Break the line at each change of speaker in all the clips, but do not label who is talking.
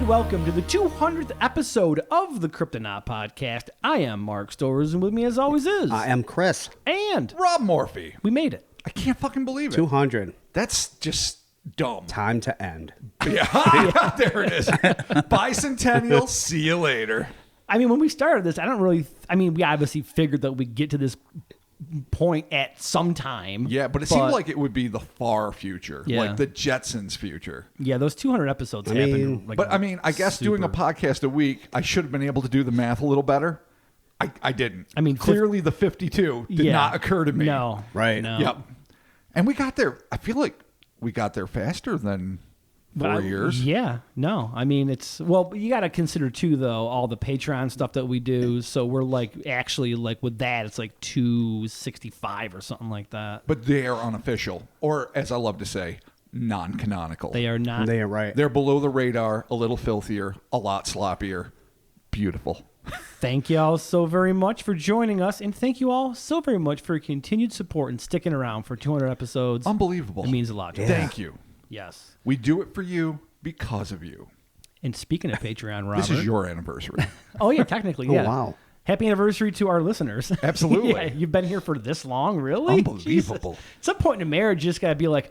welcome to the 200th episode of the Cryptonaut podcast. I am Mark Storrs, and with me as always is...
I am Chris.
And...
Rob Morphy.
We made it.
I can't fucking believe it.
200.
That's just dumb.
Time to end.
Yeah, there it is. Bicentennial, see you later.
I mean, when we started this, we obviously figured that we'd get to this point at some time.
Yeah, but it seemed like it would be the far future, like the Jetsons' future.
Yeah, those 200 episodes happened.
I guess doing a podcast a week, I should have been able to do the math a little better. I didn't. I mean, clearly the 52 did not occur to me.
No.
Right.
No.
Yep. And we got there. I feel like we got there faster than 4 years.
Yeah. No. I mean, you got to consider too, though, all the Patreon stuff that we do. So we're actually with that, it's like 265 or something like that.
But they are unofficial, or as I love to say, non-canonical.
They are not.
They are right.
They're below the radar, a little filthier, a lot sloppier. Beautiful.
Thank you all so very much for joining us, and thank you all so very much for your continued support and sticking around for 200 episodes.
Unbelievable.
It means a lot to us.
Thank you.
Yes.
We do it for you because of you.
And speaking of Patreon, Robert.
This is your anniversary.
Oh, yeah, technically, yeah.
Oh, wow.
Happy anniversary to our listeners.
Absolutely.
Yeah, you've been here for this long, really?
Unbelievable.
Jesus. At some point in a marriage, you just got to be like,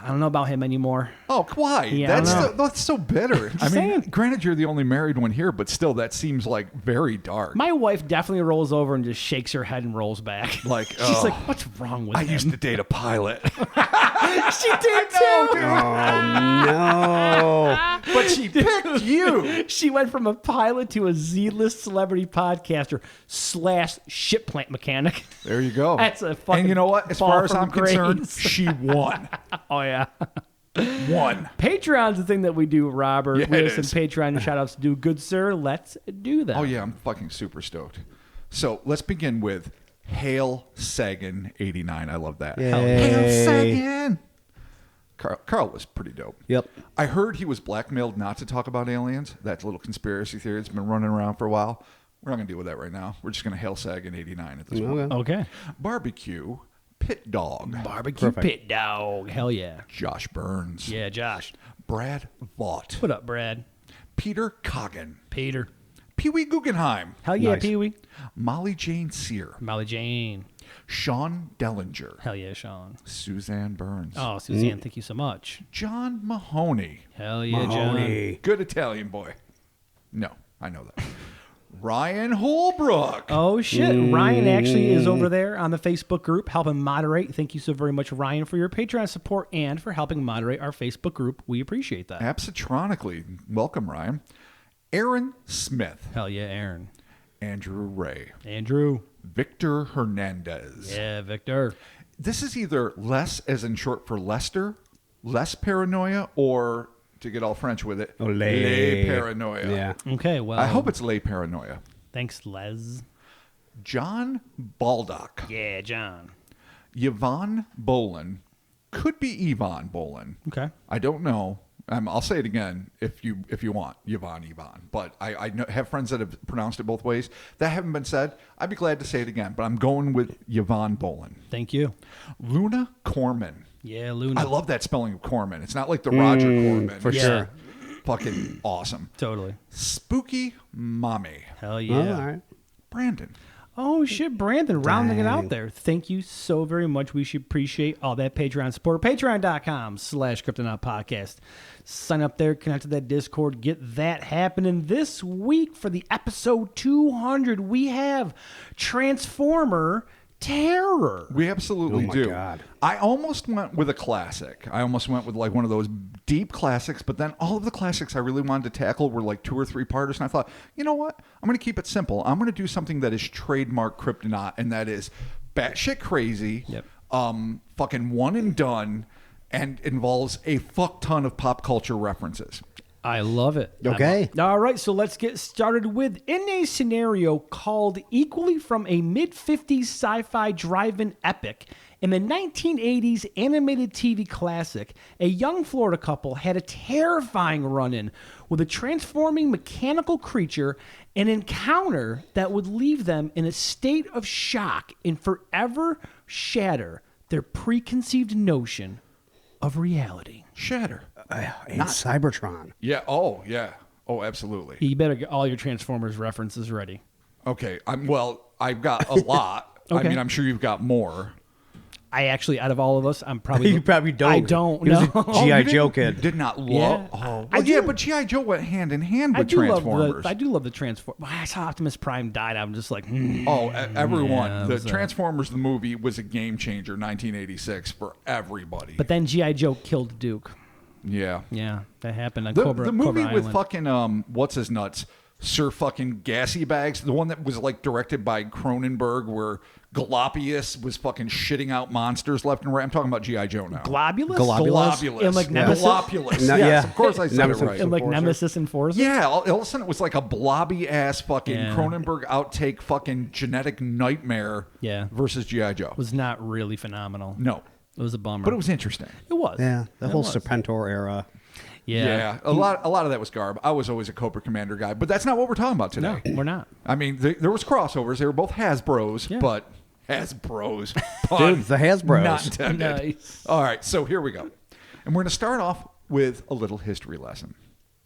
I don't know about him anymore.
Oh, why?
Yeah,
that's so bitter. I mean,
saying.
Granted, you're the only married one here, but still, that seems like very dark.
My wife definitely rolls over and just shakes her head and rolls back.
Like,
she's like, what's wrong with
I
him?
used to date a pilot.
She did too.
Oh, no.
But she picked you.
She went from a pilot to a Z-list celebrity podcaster / ship plant mechanic.
There you go.
That's a fucking
And you know what? As
fall
far as
from
I'm concerned,
grace.
she won.
Oh, yeah.
Won.
Patreon's the thing that we do, Robert.
Yeah,
we
it
have some
is.
Patreon shout-outs to do. Good sir, let's do that.
Oh, yeah, I'm fucking super stoked. So let's begin with Hail Sagan 89. I love that.
Yay.
Hail Sagan. Carl was pretty dope.
Yep.
I heard he was blackmailed not to talk about aliens. That's a little conspiracy theory that's been running around for a while. We're not going to deal with that right now. We're just going to Hail Sagan 89 at this point.
Okay.
Barbecue Pit Dog.
Barbecue
Perfect.
pit dog. Hell yeah.
Josh Burns.
Yeah, Josh.
Brad Vaught.
What up, Brad?
Peter Coggin.
Peter.
Pee-wee Guggenheim.
Hell yeah,
Nice.
Pee-wee.
Molly Jane Sear.
Molly Jane.
Sean Dellinger.
Hell yeah, Sean.
Suzanne Burns.
Oh, Suzanne, thank you so much.
John Mahoney.
Hell yeah, John.
Mahoney.
Good Italian boy. No, I know that. Ryan Holbrook.
Oh, shit. Ryan actually is over there on the Facebook group helping moderate. Thank you so very much, Ryan, for your Patreon support and for helping moderate our Facebook group. We appreciate that.
Absitronically. Welcome, Ryan. Aaron Smith.
Hell yeah, Aaron.
Andrew Ray.
Andrew.
Victor Hernandez.
Yeah, Victor.
This is either less as in short for Lester, less paranoia, or to get all French with it,
lay
paranoia.
Yeah.
Okay, well.
I hope it's lay paranoia.
Thanks, Les.
John Baldock.
Yeah, John.
Yvonne Bolin. Could be Yvonne Bolin.
Okay.
I don't know. I'll say it again if you want, Yvonne. But I have friends that have pronounced it both ways. That haven't been said. I'd be glad to say it again, but I'm going with Yvonne Bolin.
Thank you.
Luna Corman.
Yeah, Luna.
I love that spelling of Corman. It's not like the Roger Corman.
For
Yeah.
sure.
Fucking awesome.
Totally.
Spooky Mommy.
Hell
Yeah.
yeah.
All right.
Brandon.
Oh, shit, Brandon, rounding it
Dang.
out there. Thank you so very much. We should appreciate all that Patreon support. Patreon.com/Cryptonaut Podcast. Sign up there, connect to that Discord, get that happening. This week for the episode 200, we have Transformer Terror.
We absolutely
Oh my
do.
God.
I almost went with a classic. I almost went with like one of those deep classics, but then all of the classics I really wanted to tackle were like 2 or 3 parters, and I thought, you know what? I'm going to keep it simple. I'm going to do something that is trademark Cryptonaut, and that is batshit crazy,
Yep.
fucking one and done, and involves a fuck ton of pop culture references.
I love it.
Okay.
All right, so let's get started with in a scenario called equally from a mid-50s sci-fi drive-in epic. In the 1980s animated TV classic, a young Florida couple had a terrifying run-in with a transforming mechanical creature, an encounter that would leave them in a state of shock and forever shatter their preconceived notion of reality.
Shatter.
And Cybertron.
Yeah. Oh, yeah. Oh, absolutely.
You better get all your Transformers references ready.
Okay. I've got a lot.
Okay.
I mean, I'm sure you've got more.
I actually, out of all of us, I'm probably...
You probably don't.
I don't,
He was
no.
a G.I.
You
Joe
didn't-
kid.
Did not love.
Yeah.
Oh,
I
well, yeah,
do-
but G.I. Joe went hand in hand
I
with
do
Transformers.
I do love the Transformers. I saw Optimus Prime died. I'm just like,
Everyone.
Yeah, it
The
was,
Transformers, the movie, was a game changer, 1986, for everybody.
But then G.I. Joe killed Duke.
yeah.
Yeah, that happened on
The
Cobra
movie
Cobra
with
Island.
fucking, what's his nuts? Sir fucking Gassy Bags, the one that was like directed by Cronenberg, where Galapagos was fucking shitting out monsters left and right. I'm talking about G.I. Joe now.
Globulus?
Globulus.
And like Nemesis?
Globulus.
No,
yes,
yeah.
of course I said
Nemesis
it right.
And like
Enforcer.
Nemesis Enforcer?
Yeah, all of a sudden it was like a blobby ass fucking
Yeah.
Cronenberg outtake fucking genetic nightmare
Yeah.
versus G.I. Joe.
Was not really phenomenal.
No.
It was a bummer.
But it was interesting.
It was.
Yeah, the
It
whole
was.
Serpentor era.
Yeah.
A lot of that was garb. I was always a Cobra Commander guy, but that's not what we're talking about today.
No, we're not.
I mean, there was crossovers. They were both Hasbros,
Yeah.
but Hasbros. Pun
Dude, the Hasbros.
Not intended.
Nice.
All right, so here we go. And we're going to start off with a little history lesson.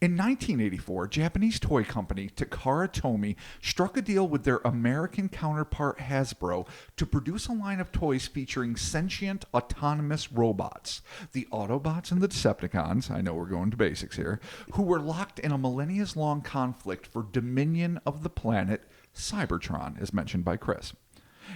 In 1984, Japanese toy company Takara Tomy struck a deal with their American counterpart Hasbro to produce a line of toys featuring sentient, autonomous robots. The Autobots and the Decepticons, I know we're going to basics here, who were locked in a millennia-long conflict for dominion of the planet Cybertron, as mentioned by Chris.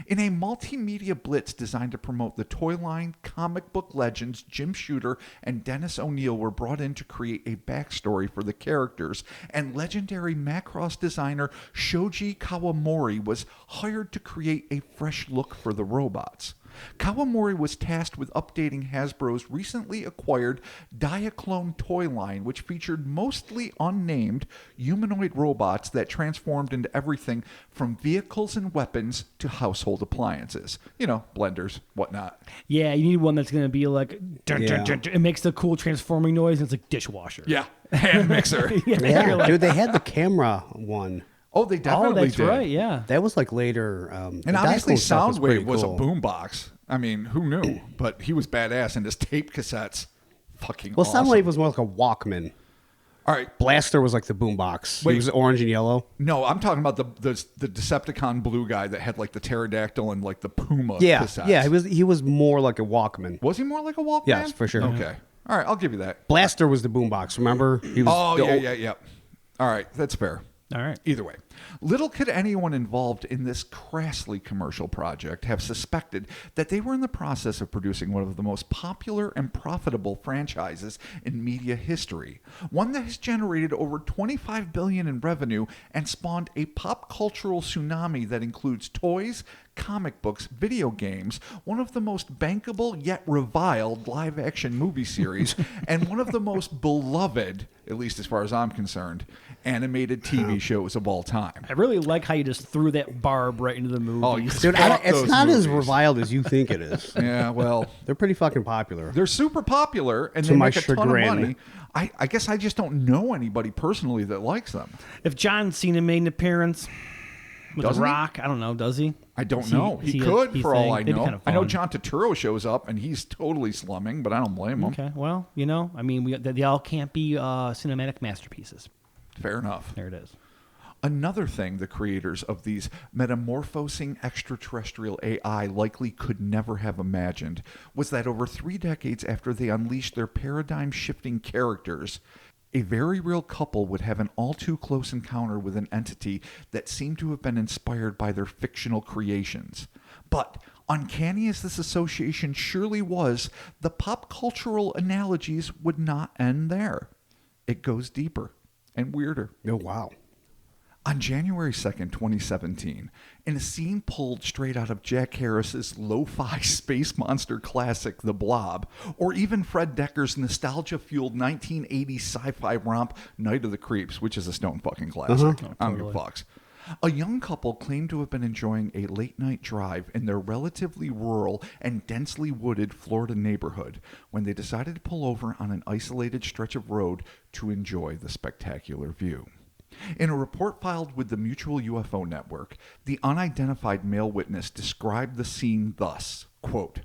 In a multimedia blitz designed to promote the toy line, comic book legends Jim Shooter and Dennis O'Neil were brought in to create a backstory for the characters, and legendary Macross designer Shoji Kawamori was hired to create a fresh look for the robots. Kawamori was tasked with updating Hasbro's recently acquired Diaclone toy line, which featured mostly unnamed humanoid robots that transformed into everything from vehicles and weapons to household appliances. You know, blenders, whatnot.
Yeah, you need one that's going to be like, dun,
Yeah.
dun, dun, dun. It makes the cool transforming noise, and it's like dishwasher.
Yeah, hand mixer.
Yeah,
You're like,
dude, they had the camera one.
Oh, they definitely
oh, that's
did.
right, yeah.
That was like later.
And
the
obviously
Diaclone stuff was pretty
Soundwave was a
cool.
boombox. I mean, who knew? But he was badass, and his tape cassettes, fucking
Well,
awesome.
Soundwave was more like a Walkman.
All right,
Blaster was like the boombox.
Wait.
He was orange and yellow.
no, I'm talking about the Decepticon blue guy that had like the pterodactyl and like the puma
Yeah,
cassettes.
yeah. He was more like a Walkman.
Was he more like a Walkman?
Yes, for sure.
Okay. All right, I'll give you that.
Blaster was the boombox. Remember? He was
Oh,
the
yeah,
old-
yeah. All right, that's fair.
All right.
Either way, little could anyone involved in this crassly commercial project have suspected that they were in the process of producing one of the most popular and profitable franchises in media history, one that has generated over $25 billion in revenue and spawned a pop cultural tsunami that includes toys, comic books, video games, one of the most bankable yet reviled live-action movie series, and one of the most beloved, at least as far as I'm concerned, animated TV shows of all time.
I really like how you just threw that barb right into the movie.
Oh, you
Dude,
fuck
it's
those
not as
movies.
reviled as you think it is.
Yeah, well,
They're pretty fucking popular.
they're super popular and
To
they
my
make a ton of
chagrin.
money. I guess I just don't know anybody personally that likes them.
If John Cena made an appearance with
Doesn't
The
he?
Rock, I don't know, does he?
I don't
Is
know.
is
He
a
could,
key
for all
thing?
I
It'd be
know.
kind of
I know
fun.
John Turturro shows up and he's totally slumming, but I don't blame him.
Okay, well, you know, I mean, they all can't be cinematic masterpieces.
Fair enough.
There it is.
Another thing the creators of these metamorphosing extraterrestrial AI likely could never have imagined was that over 3 decades after they unleashed their paradigm-shifting characters, a very real couple would have an all-too-close encounter with an entity that seemed to have been inspired by their fictional creations. But uncanny as this association surely was, the pop cultural analogies would not end there. It goes deeper and weirder.
Oh, wow.
On January 2nd, 2017, in a scene pulled straight out of Jack Harris's lo-fi space monster classic, The Blob, or even Fred Decker's nostalgia-fueled 1980s sci-fi romp, Night of the Creeps, which is a stone fucking classic. I don't give a fucks. A young couple claimed to have been enjoying a late-night drive in their relatively rural and densely wooded Florida neighborhood when they decided to pull over on an isolated stretch of road to enjoy the spectacular view. In a report filed with the Mutual UFO Network, the unidentified male witness described the scene thus, quote,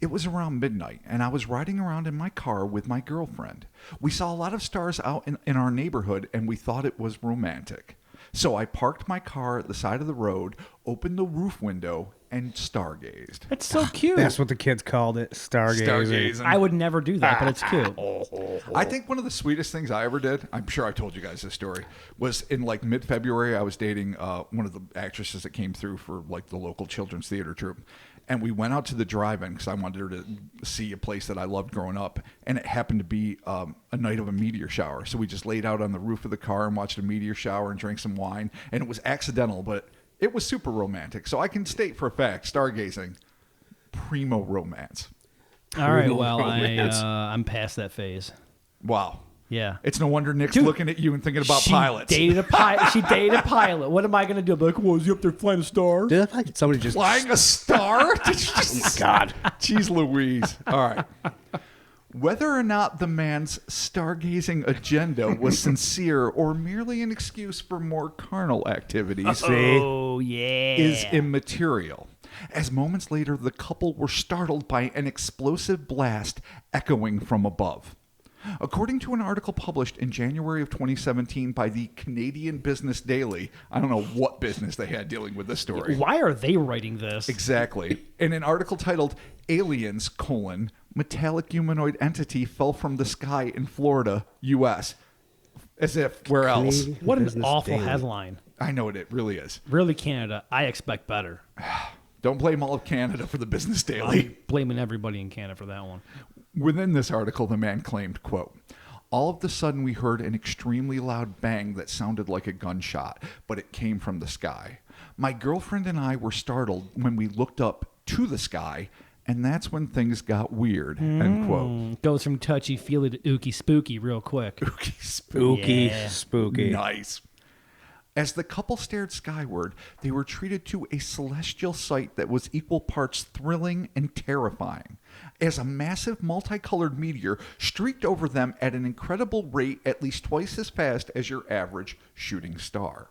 It was around midnight, and I was riding around in my car with my girlfriend. We saw a lot of stars out in our neighborhood, and we thought it was romantic. So I parked my car at the side of the road, opened the roof window, and stargazed.
It's so cute.
That's what the kids called it. Stargazing.
I would never do that, but it's cute.
I think one of the sweetest things I ever did, I'm sure I told you guys this story, was in like mid-February, I was dating one of the actresses that came through for like the local children's theater troupe. And we went out to the drive-in because I wanted her to see a place that I loved growing up. And it happened to be a night of a meteor shower. So we just laid out on the roof of the car and watched a meteor shower and drank some wine. And it was accidental, but it was super romantic. So I can state for a fact, stargazing, primo romance.
All right, well,
romance.
I'm past that phase.
Wow.
Yeah.
It's no wonder Nick's
Dude,
looking at you and thinking about
she
pilots.
Dated a pilot. She dated a pilot. What am I going to do? Be like, well, is he up there flying a star?
Dude, I feel like somebody just
Flying a star? Did you just...
Oh my God.
Jeez Louise. All right. Whether or not the man's stargazing agenda was sincere or merely an excuse for more carnal activities
Oh, yeah.
is immaterial. As moments later, the couple were startled by an explosive blast echoing from above. According to an article published in January of 2017 by the Canadian Business Daily, I don't know what business they had dealing with this story.
Why are they writing this?
Exactly. In an article titled Aliens, Metallic Humanoid Entity Fell from the Sky in Florida, U.S. As if, where else?
Canadian
What an
Business
awful
Daily.
headline.
I know it really is.
Really, Canada. I expect better.
Don't blame all of Canada for the Business Daily.
I'm blaming everybody in Canada for that one.
Within this article, the man claimed, quote, all of a sudden we heard an extremely loud bang that sounded like a gunshot, but it came from the sky. My girlfriend and I were startled when we looked up to the sky, and that's when things got weird, end quote.
Goes from touchy-feely to ooky spooky real quick.
Ookie spooky.
spooky,
Yeah.
spooky.
Nice. As the couple stared skyward, they were treated to a celestial sight that was equal parts thrilling and terrifying, as a massive multicolored meteor streaked over them at an incredible rate, at least twice as fast as your average shooting star.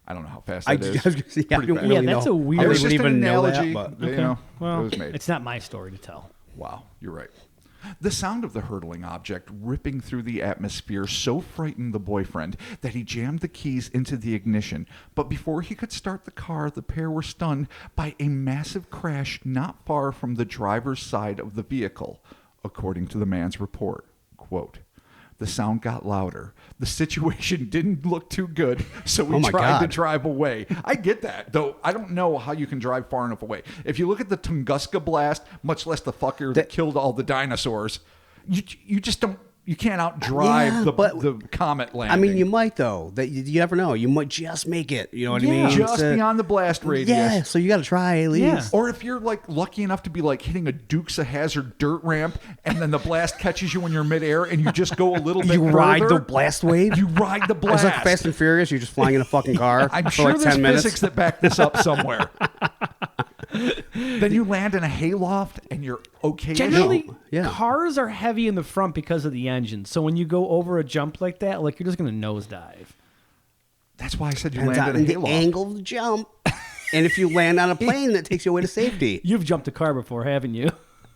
I don't know how fast that is.
I was gonna say, I
Pretty
don't
fast.
really
Yeah, that's
know.
a weird-
I
It was
wouldn't
just an
even know
analogy.
that, but
You know,
Well,
it was made.
it's not my story to tell.
Wow, you're right. The sound of the hurtling object ripping through the atmosphere so frightened the boyfriend that he jammed the keys into the ignition. But before he could start the car, the pair were stunned by a massive crash not far from the driver's side of the vehicle, according to the man's report. Quote, the sound got louder. The situation didn't look too good, so we
Oh my
tried to
God.
drive away. I get that, though. I don't know how you can drive far enough away. If you look at the Tunguska blast, much less the fucker that killed all the dinosaurs, you just don't. You can't outdrive
Yeah, but-
the comet landing.
I mean, you might though. That you never know. You might just make it. You know what I mean?
just
It's,
beyond the blast radius.
Yeah. So you got to try at least.
Yeah.
Or if you're like lucky enough to be like hitting a Dukes of Hazzard dirt ramp, and then the blast catches you when you're midair, and you just go a little bit.
You ride
further,
the blast wave.
You ride the blast.
It's like Fast and Furious. You're just flying in a fucking car
I'm
for
sure
like
there's
10 minutes.
physics that back this up somewhere. Then you land in a hayloft and you're okay.
Generally,
Yeah.
cars are heavy in the front because of the engine. So when you go over a jump like that, like you're just going to nosedive.
That's why I said you
Depends
land
on
in a
the
hayloft.
angle of the jump. And if you land on a plane, that takes you away to safety.
You've jumped a car before, haven't you?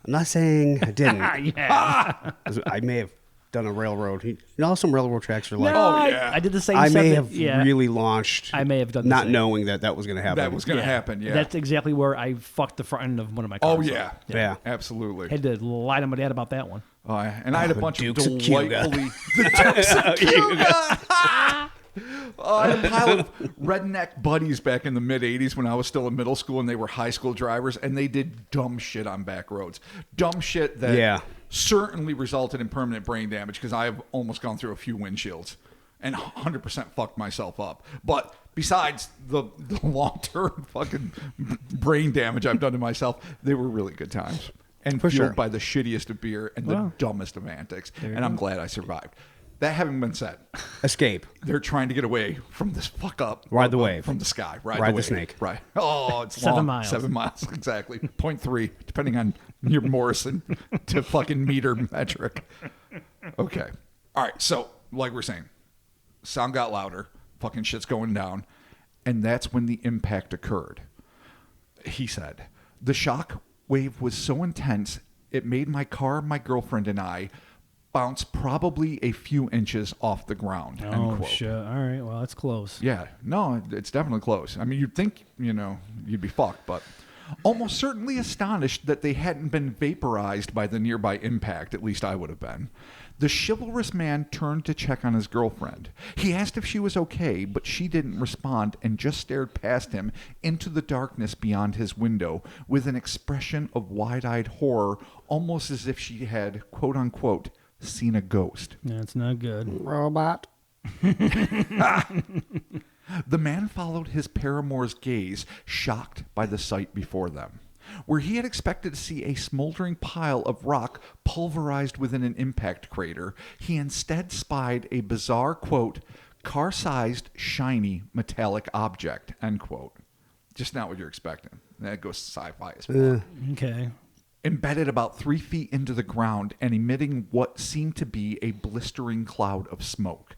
I'm not saying I didn't.
Yeah.
I may have done a railroad. You know how some railroad tracks are like,
No,
Oh, yeah.
I did the same
I
stuff
may
that-
have
yeah.
really launched.
I may have done the
not
same.
knowing that was going to happen.
That was going to happen. Yeah.
That's exactly where I fucked the front end of one of my
oh
cars.
yeah.
Yeah.
Absolutely.
Had to lie to my dad about that one.
And I had a bunch
Dukes
of
of Cuba.
delightfully. The Dukes of Cuba. I had a pile of redneck buddies back in the mid 80s when I was still in middle school, and they were high school drivers, and they did dumb shit on back roads. Dumb shit that
Yeah.
certainly resulted in permanent brain damage, because I have almost gone through a few windshields and 100% fucked myself up. But besides the long-term fucking brain damage I've done to myself, they were really good times. And
For
fueled
sure.
by the shittiest of beer and the dumbest of antics. And I'm glad I survived. That having been said,
Escape.
they're trying to get away from this fuck up.
Ride the wave.
From the sky. Ride
the
wave.
snake.
Right. Oh, it's
7
long.
miles.
7 miles, exactly. 0.3, depending on your Morrison to fucking meter metric. Okay. All right. So, like we're saying, sound got louder. Fucking shit's going down. And that's when the impact occurred. He said, the shock wave was so intense, it made my car, my girlfriend, and I bounce probably a few inches off the ground. End
Oh,
quote.
shit. All right. Well, that's close.
Yeah, no, it's definitely close. I mean, you'd think, you'd be fucked, but almost certainly astonished that they hadn't been vaporized by the nearby impact, at least I would have been. The chivalrous man turned to check on his girlfriend. He asked if she was okay, but she didn't respond and just stared past him into the darkness beyond his window with an expression of wide-eyed horror, almost as if she had, quote-unquote, seen a ghost.
That's not good.
Robot.
The man followed his paramour's gaze, shocked by the sight before them. Where he had expected to see a smoldering pile of rock pulverized within an impact crater, he instead spied a bizarre, quote, car-sized, shiny, metallic object, end quote. Just not what you're expecting. That goes sci-fi as well.
Okay.
Embedded about 3 feet into the ground and emitting what seemed to be a blistering cloud of smoke.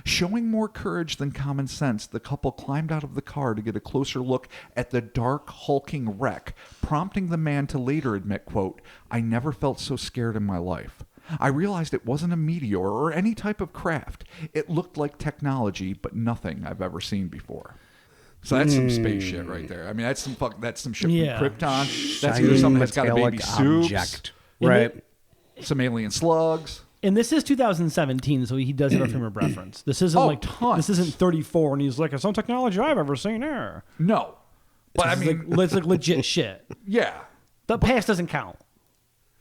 Showing more courage than common sense, the couple climbed out of the car to get a closer look at the dark, hulking wreck, prompting the man to later admit, quote, I never felt so scared in my life. I realized it wasn't a meteor or any type of craft. It looked like technology, but nothing I've ever seen before. So that's some space shit right there. I mean, that's some shit
Yeah.
from Krypton. That's
Shiny
either something that's got a baby
metallic
soup,
object.
And
Right.
some alien slugs.
And this is 2017, so he does have a frame of reference. This isn't
Oh,
like
tons.
this isn't 34, and he's like, "It's no technology I've ever seen there."
No. But I mean,
it's like legit shit.
yeah.
The past doesn't count.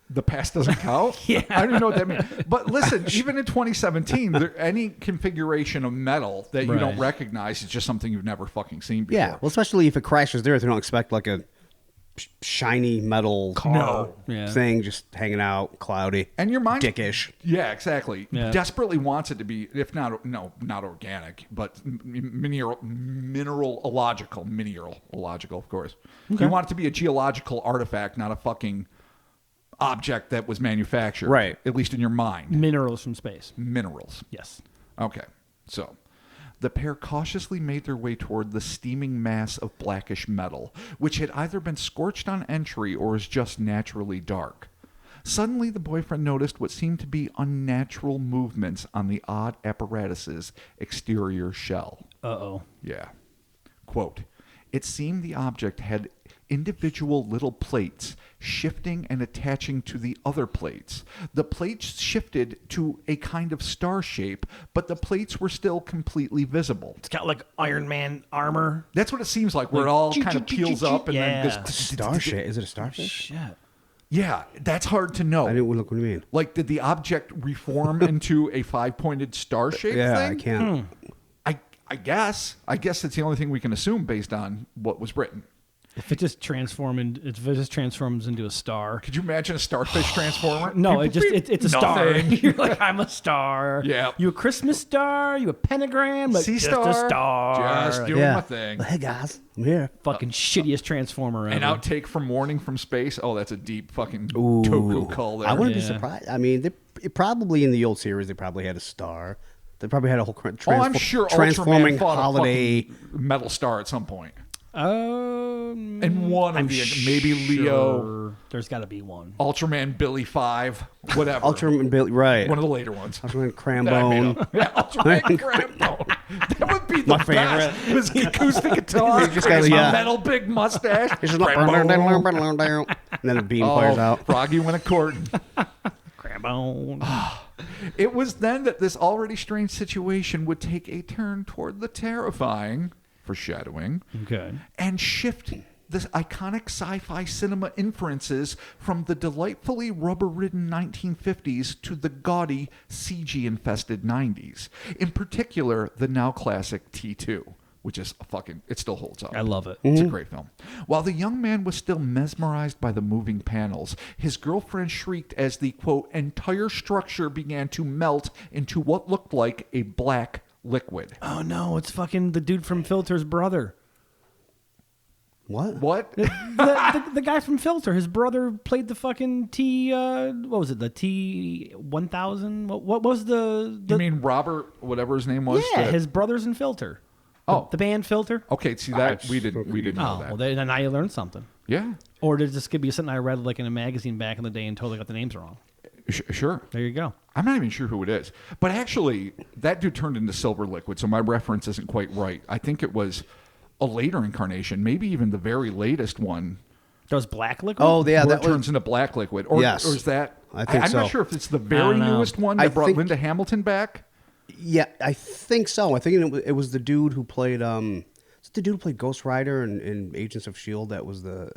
The past doesn't count?
Yeah.
I don't even know what that means. But listen, even in 2017, any configuration of metal that you don't
Right.
recognize is just something you've never fucking seen before.
Yeah. Well, especially if it crashes there, they don't expect like a shiny metal car
Yeah.
thing just hanging out, cloudy,
And your mind...
dickish.
Yeah, exactly.
Yeah.
Desperately wants it to be, if not, not organic, but mineralogical, of course. You want it to be a geological artifact, not a fucking object that was manufactured.
Right.
At least in your mind.
Minerals from space.
Minerals.
Yes.
Okay, so the pair cautiously made their way toward the steaming mass of blackish metal, which had either been scorched on entry or was just naturally dark. Suddenly, the boyfriend noticed what seemed to be unnatural movements on the odd apparatus's exterior shell.
Uh-oh.
Yeah. Quote, it seemed the object had individual little plates shifting and attaching to the other plates. The plates shifted to a kind of star shape, but the plates were still completely visible.
It's got like Iron Man armor.
That's what it seems like, where it all kind of peels up and then
Yeah.
goes...
Starship. Is it a starfish?
Shit.
Yeah, that's hard to know.
I didn't look. What do you mean?
Like, did the object reform into a 5-pointed star-shaped
Yeah,
thing?
I can't.
I guess. I guess that's the only thing we can assume based on what was written.
If it just transforms into a star.
Could you imagine a starfish transformer?
No, it's a star.
Nothing.
You're like, I'm a star.
Yeah.
You a Christmas star? You a pentagram? Like,
Sea
just
star.
a star.
Just
Like,
doing
Yeah.
my thing.
Well, hey guys, I'm here.
fucking shittiest transformer ever.
An outtake from Warning from Space. Oh, that's a deep fucking Toku call there.
I wouldn't be
Yeah.
surprised. I mean, probably in the old series, they probably had a star. They probably had a whole
I'm sure
transforming
Ultraman fought
holiday.
a fucking metal star at some point.
And
one of the- maybe Leo.
There's got to be one.
Ultraman Billy 5, whatever.
Ultraman Billy, right?
One of the later ones.
Ultraman
That I made
Crambone.
up. Yeah, Ultraman Crampone. That would be the
My
best.
favorite.
His acoustic guitar,
He just got-
his
yeah.
metal big mustache.
It's just like,
Crampone.
and then a beam fires out.
Froggy went a-courting.
Crabone.
It was then that this already strange situation would take a turn toward the terrifying, foreshadowing,
Okay.
and shift this iconic sci-fi cinema inferences from the delightfully rubber-ridden 1950s to the gaudy, CG-infested 90s. In particular, the now classic T2, which is it still holds up.
I love it.
It's a great film. While the young man was still mesmerized by the moving panels, his girlfriend shrieked as the, quote, entire structure began to melt into what looked like a black liquid.
Oh no, it's fucking the dude from Filter's brother.
What?
What?
The guy from Filter, his brother played the fucking what was it? The T-1000? What was the
You mean Robert, whatever his name was?
Yeah,
that-
his brother's in Filter.
Oh.
The band filter.
Okay, see that we didn't know
Oh,
that.
well, then now you learned something.
Yeah,
Or did this could be something I read like in a magazine back in the day and totally got the names wrong?
sure.
There you go.
I'm not even sure who it is, but actually, that dude turned into silver liquid, so my reference isn't quite right. I think it was a later incarnation, maybe even the very latest one.
That was black liquid.
Oh, yeah,
where
that
it turns
was.
into black liquid, or
Yes.
is that?
I think
I'm
so.
not sure if it's the very
know.
newest one
I
that brought
think-
Linda Hamilton back.
Yeah, I think so. I think it was the dude who played. It's the dude who played Ghost Rider and Agents of Shield. That was the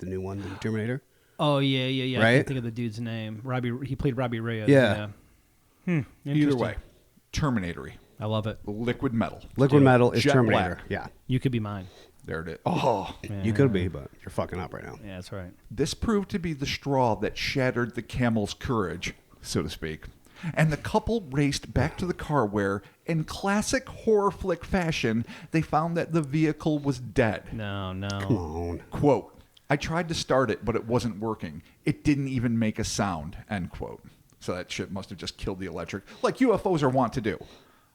new one, the Terminator.
Oh yeah. I
Right?
can't think of the dude's name. He played Robbie Reyes.
Yeah.
Either
Interesting.
way, Terminatory,
I love it.
liquid metal.
Liquid Metal is
Jet
Terminator.
black.
Yeah,
You could be mine.
There it is. Oh,
you could be, but you're fucking up right now.
Yeah, that's right.
this proved to be the straw that shattered the camel's courage, so to speak. And the couple raced back to the car where, in classic horror flick fashion, they found that the vehicle was dead.
No.
Come on.
Quote, I tried to start it, but it wasn't working. It didn't even make a sound, end quote. So that shit must have just killed the electric, like UFOs are wont to do.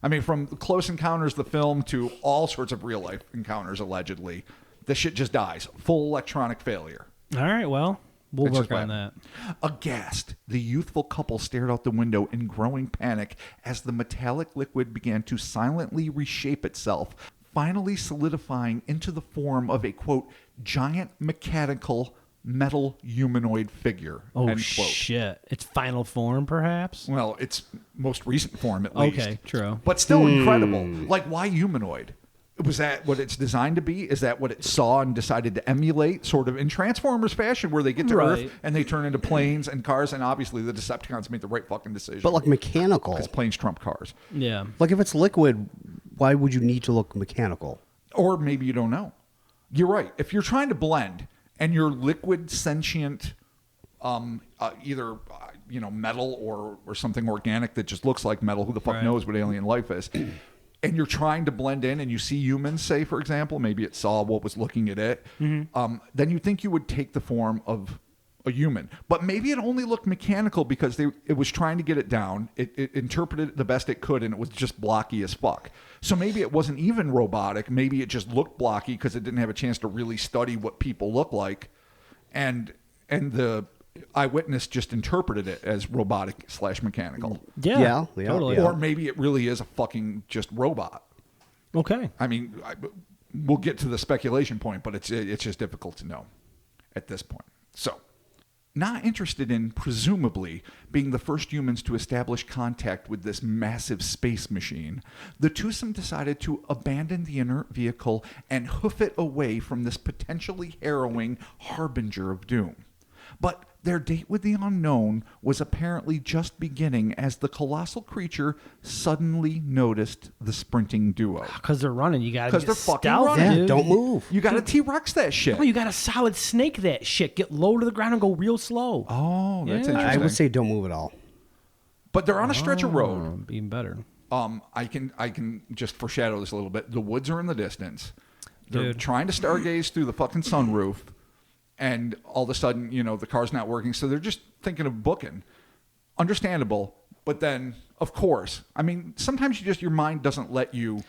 I mean, from Close Encounters, the film, to all sorts of real-life encounters, allegedly, this shit just dies. Full electronic failure.
All right. Well, we'll
It's
work
just
on
bad.
that.
Aghast, the youthful couple stared out the window in growing panic as the metallic liquid began to silently reshape itself, finally solidifying into the form of a, quote, giant mechanical metal humanoid figure,
Oh
end quote.
shit! Its final form, perhaps.
Well, its most recent form, at least.
Okay, true.
But still incredible. Like, why humanoid? Was that what it's designed to be? Is that what it saw and decided to emulate, sort of in Transformers fashion, where they get to
Right.
Earth and they turn into planes and cars? And obviously, the Decepticons made the right fucking decision.
But like mechanical.
because planes trump cars.
Yeah.
Like if it's liquid, why would you need to look mechanical?
Or maybe you don't know. You're right. If you're trying to blend and you're liquid sentient, either metal or something organic that just looks like metal, who the fuck
Right.
knows what alien life is, and you're trying to blend in and you see humans, say for example, maybe it saw what was looking at it, then you think you would take the form of a human. But maybe it only looked mechanical because it was trying to get it down. It interpreted it the best it could, and it was just blocky as fuck. So maybe it wasn't even robotic. Maybe it just looked blocky because it didn't have a chance to really study what people look like. And the eyewitness just interpreted it as robotic / mechanical.
Yeah.
Yeah,
Totally.
yeah.
Or maybe it really is a fucking just robot.
Okay.
I mean, we'll get to the speculation point, but it's just difficult to know at this point. So, not interested in, presumably, being the first humans to establish contact with this massive space machine, the twosome decided to abandon the inert vehicle and hoof it away from this potentially harrowing harbinger of doom. But their date with the unknown was apparently just beginning as the colossal creature suddenly noticed the sprinting duo.
Because they're running, you gotta
'Cause
be
they're fucking
stealth,
running.
Yeah,
dude.
don't move.
You got to T-Rex that shit.
Oh, you got to solid snake that shit. Get low to the ground and go real slow.
Oh, that's
Yeah.
interesting.
I would say don't move at all.
But they're on a stretch of road.
Even better.
I can just foreshadow this a little bit. The woods are in the distance. They're
Dude.
trying to stargaze through the fucking sunroof, and all of a sudden, the car's not working. So they're just thinking of booking. Understandable, but then, of course, I mean, sometimes your mind doesn't let you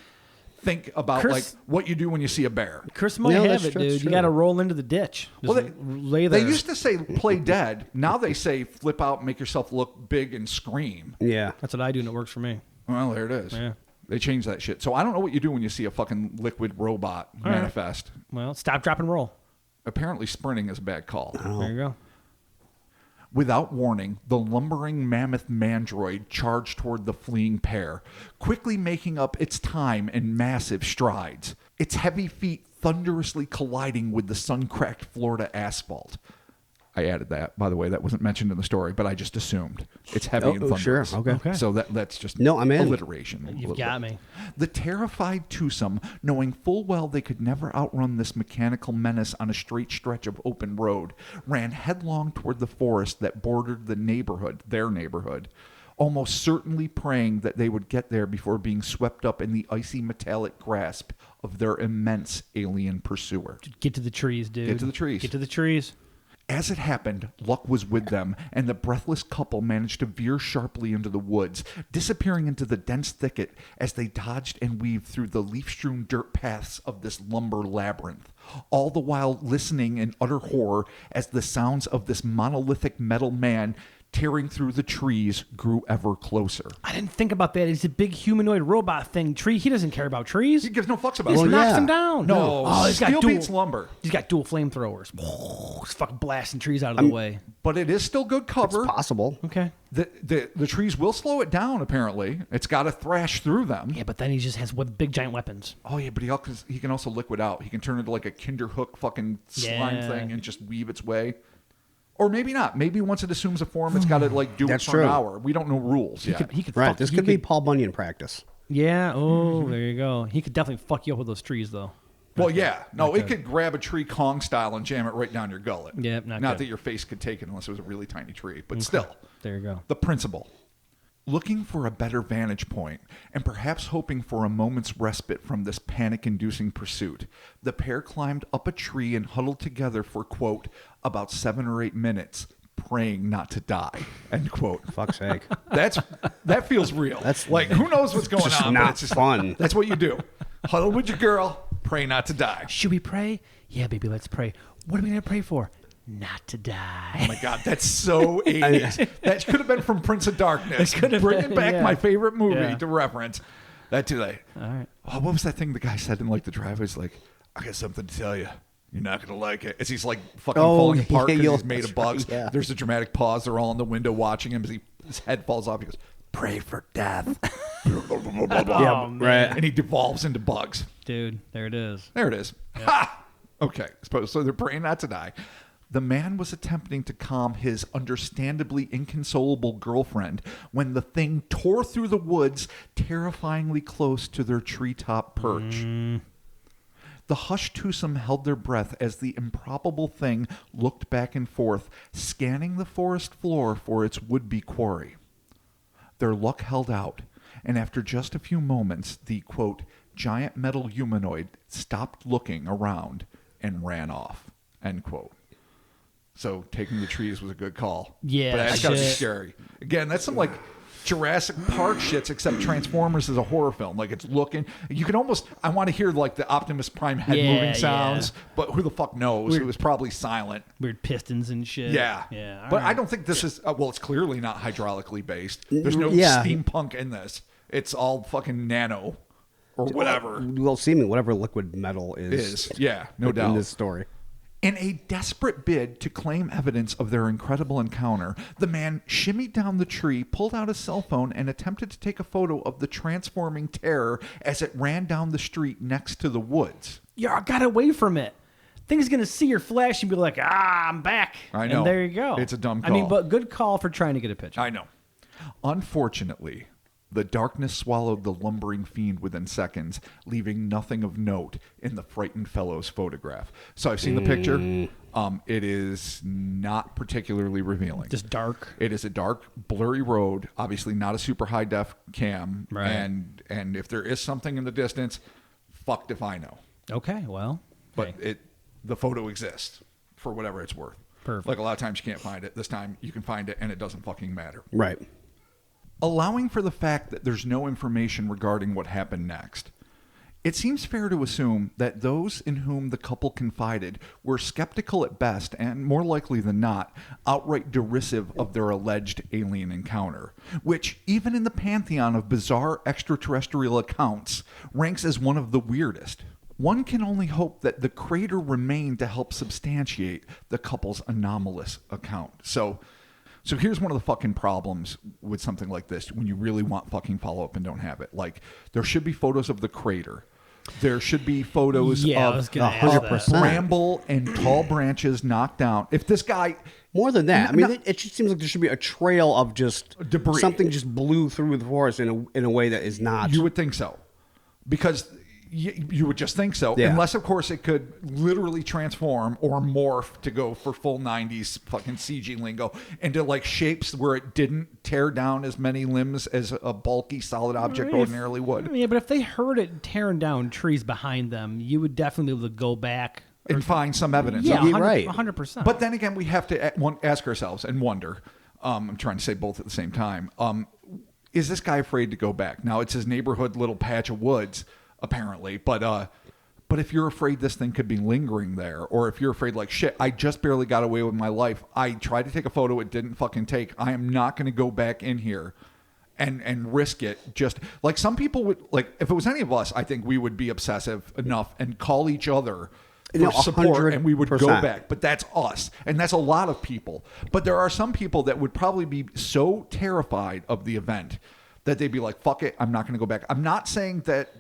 think about
Chris-
like what you do when you see a bear.
Chris might
No,
have
that's
it,
true,
dude.
that's
You
true.
got to roll into the ditch. Just
Well,
lay there.
They used to say play dead. Now they say flip out, make yourself look big, and scream.
Yeah.
That's what I do, and it works for me.
Well, there it is.
Yeah.
They changed that shit. So I don't know what you do when you see a fucking liquid robot
right.
manifest.
Well, stop, drop, and roll.
Apparently, sprinting is a bad call.
There you go.
Without warning, the lumbering mammoth mandroid charged toward the fleeing pair, quickly making up its time in massive strides, its heavy feet thunderously colliding with the sun-cracked Florida asphalt. I added that, by the way. That wasn't mentioned in the story, but I just assumed. It's heavy and
sure.
thunderous.
Okay.
So that's just
No, I'm in.
alliteration. a
You've
little
got
bit.
me.
The terrified twosome, knowing full well they could never outrun this mechanical menace on a straight stretch of open road, ran headlong toward the forest that bordered their neighborhood, almost certainly praying that they would get there before being swept up in the icy metallic grasp of their immense alien pursuer.
Get to the trees, dude.
Get to the trees.
Get to the trees.
As it happened, luck was with them, and the breathless couple managed to veer sharply into the woods, disappearing into the dense thicket as they dodged and weaved through the leaf-strewn dirt paths of this lumber labyrinth, all the while listening in utter horror as the sounds of this monolithic metal man tearing through the trees grew ever closer.
I didn't think about that. He's a big humanoid robot thing. Tree. He doesn't care about trees.
He gives no fucks about
He just
it.
knocks them down.
No,
Oh, he's got
steel
dual,
beats lumber.
He's got dual flamethrowers. He's fucking blasting trees out of the way.
But it is still good cover.
It's possible.
Okay.
The trees will slow it down, apparently. It's got to thrash through them.
Yeah, but then he just has big giant weapons.
Oh, yeah, but he can also liquid out. He can turn into like a Kinderhook fucking slime
Yeah.
thing and just weave its way. Or maybe not. Maybe once it assumes a form, it's got to like do
That's
it for an
true.
hour. We don't know rules yet.
He could
Right.
fuck,
This
he
could be Paul Bunyan practice.
Yeah. Oh, there you go. He could definitely fuck you up with those trees, though.
Well, yeah. No, it could grab a tree Kong style and jam it right down your gullet.
Yep, not good.
that your face could take it unless it was a really tiny tree. But still.
There you go.
The principle. Looking for a better vantage point and perhaps hoping for a moment's respite from this panic-inducing pursuit, the pair climbed up a tree and huddled together for, quote, about 7 or 8 minutes, praying not to die, end quote.
Fuck's sake.
That feels real.
That's
like, who knows what's going
just
on?
not
but it's just
fun.
That's what you do. Huddle with your girl, pray not to die.
Should we pray? Yeah, baby, let's pray. What are we going to pray for? Not to die.
Oh my God, that's so 80s. That could have been from Prince of Darkness. Bringing back
yeah.
my favorite movie
Yeah.
to reference. That today.
All right.
Oh, what was that thing the guy said in like the driveway? He's like, I got something to tell you. You're not going to like it. As he's like fucking falling apart because he's made of bugs.
Right, yeah.
There's a dramatic pause. They're all in the window watching him as his head falls off. He goes, pray for death.
Oh, man.
Right.
And he devolves into bugs.
Dude, there it is.
There it is. Ha! Okay. So they're praying not to die. The man was attempting to calm his understandably inconsolable girlfriend when the thing tore through the woods, terrifyingly close to their treetop perch. The hushed twosome held their breath as the improbable thing looked back and forth, scanning the forest floor for its would-be quarry. Their luck held out, and after just a few moments, the, quote, giant metal humanoid stopped looking around and ran off, end quote. So taking the trees was a good call.
Yeah,
but that's got to be
shit.
scary. Again, that's some like Jurassic Park shits, except Transformers is a horror film. Like it's looking, you can almost. I want to hear like the Optimus Prime head
Yeah,
moving sounds, but who the fuck knows?
Weird.
It was probably silent.
Weird pistons and shit.
Yeah,
Yeah. all
But
right.
I don't think this is. Well, it's clearly not hydraulically based. There's no
Yeah.
steampunk in this. It's all fucking nano or whatever.
Well, seeming whatever liquid metal is.
Yeah, no
in
doubt.
this story.
In a desperate bid to claim evidence of their incredible encounter, the man shimmied down the tree, pulled out his cell phone, and attempted to take a photo of the transforming terror as it ran down the street next to the woods.
Yeah, I got away from it. Thing's gonna see your flash and be like, I'm back.
I know.
And there you go.
It's a dumb
I mean,
call.
but good call for trying to get a picture.
I know. Unfortunately, the darkness swallowed the lumbering fiend within seconds, leaving nothing of note in the frightened fellow's photograph. So I've seen the picture. It is not particularly revealing.
Just dark.
It is a dark, blurry road. Obviously, not a super high def cam.
Right.
And if there is something in the distance, fucked if I know.
Okay, well.
But
hey.
the photo exists for whatever it's worth.
Perfect.
Like a lot of times you can't find it. This time you can find it, and it doesn't fucking matter.
Right.
Allowing for the fact that there's no information regarding what happened next, it seems fair to assume that those in whom the couple confided were skeptical at best and, more likely than not, outright derisive of their alleged alien encounter, which, even in the pantheon of bizarre extraterrestrial accounts, ranks as one of the weirdest. One can only hope that the crater remained to help substantiate the couple's anomalous account. So here's one of the fucking problems with something like this when you really want fucking follow-up and don't have it. Like, there should be photos of the crater. There should be photos
Yeah, I
of
was gonna ask that.
100%.
bramble and tall branches knocked down. If this guy...
More than that, I mean,
No.
it just seems like there should be a trail of just
Debris.
Something just blew through the forest in a way that is not.
You would think so. Because you would just think so.
Yeah.
Unless, of course, it could literally transform or morph to go for full 90s fucking CG lingo into like shapes where it didn't tear down as many limbs as a bulky solid object ordinarily would.
Yeah, but if they heard it tearing down trees behind them, you would definitely be able to go back
and find some evidence.
Yeah,
You're right.
100%.
But then again, we have to ask ourselves and wonder. I'm trying to say both at the same time. Is this guy afraid to go back? Now, it's his neighborhood little patch of woods, apparently. But if you're afraid this thing could be lingering there, or if you're afraid like, shit, I just barely got away with my life. I tried to take a photo. It didn't fucking take. I am not going to go back in here and risk it. Just like some people would, like if it was any of us, I think we would be obsessive enough and call each other for support, and we would go
100%.
back. But that's us, and that's a lot of people. But there are some people that would probably be so terrified of the event that they'd be like, fuck it, I'm not going to go back. I'm not saying that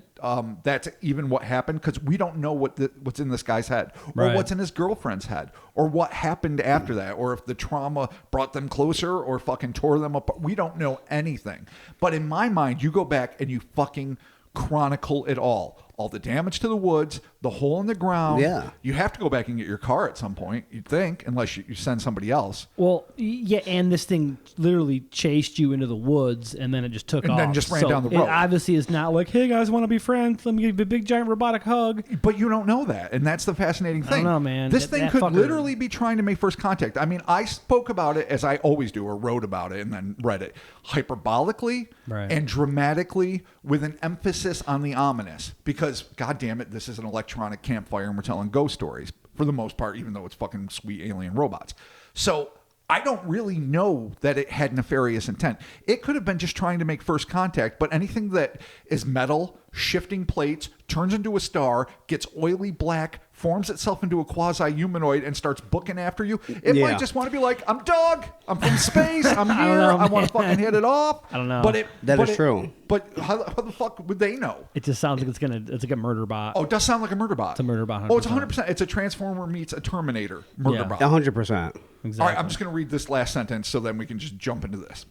that's even what happened, because we don't know what's in this guy's head, or what's in his girlfriend's head, or what happened after that, or if the trauma brought them closer or fucking tore them apart. We don't know anything. But in my mind, you go back and you fucking chronicle it all the damage to the woods, the hole in the ground.
Yeah.
You have to go back and get your car at some point, you'd think, unless you send somebody else.
Well, yeah, and this thing literally chased you into the woods, and then it just took off.
And then just ran down the road.
It obviously is not like, hey, guys, want to be friends? Let me give you a big, giant robotic hug.
But you don't know that, and that's the fascinating thing.
I don't know, man.
This thing could
fucker-
literally be trying to make first contact. I mean, I spoke about it, as I always do, or wrote about it and then read it, hyperbolically and dramatically, with an emphasis on the ominous. Because, God damn it, this is an electronic campfire and we're telling ghost stories, for the most part, even though it's fucking sweet alien robots. So I don't really know that it had nefarious intent. It could have been just trying to make first contact, but anything that is metal, shifting plates, turns into a star, gets oily black, forms itself into a quasi-humanoid, and starts booking after you, it might just want to be like, I'm Doug, I'm from space, I'm here, I want to fucking hit it off.
I don't know.
But
That is true.
But how the fuck would they know?
It just sounds like it's like a murder bot.
Oh, it does sound like a murder bot.
It's a murder bot. 100%.
Oh, it's 100%. It's a Transformer meets a Terminator murder bot.
100%.
Exactly.
All right, I'm just going to read this last sentence so then we can just jump into this.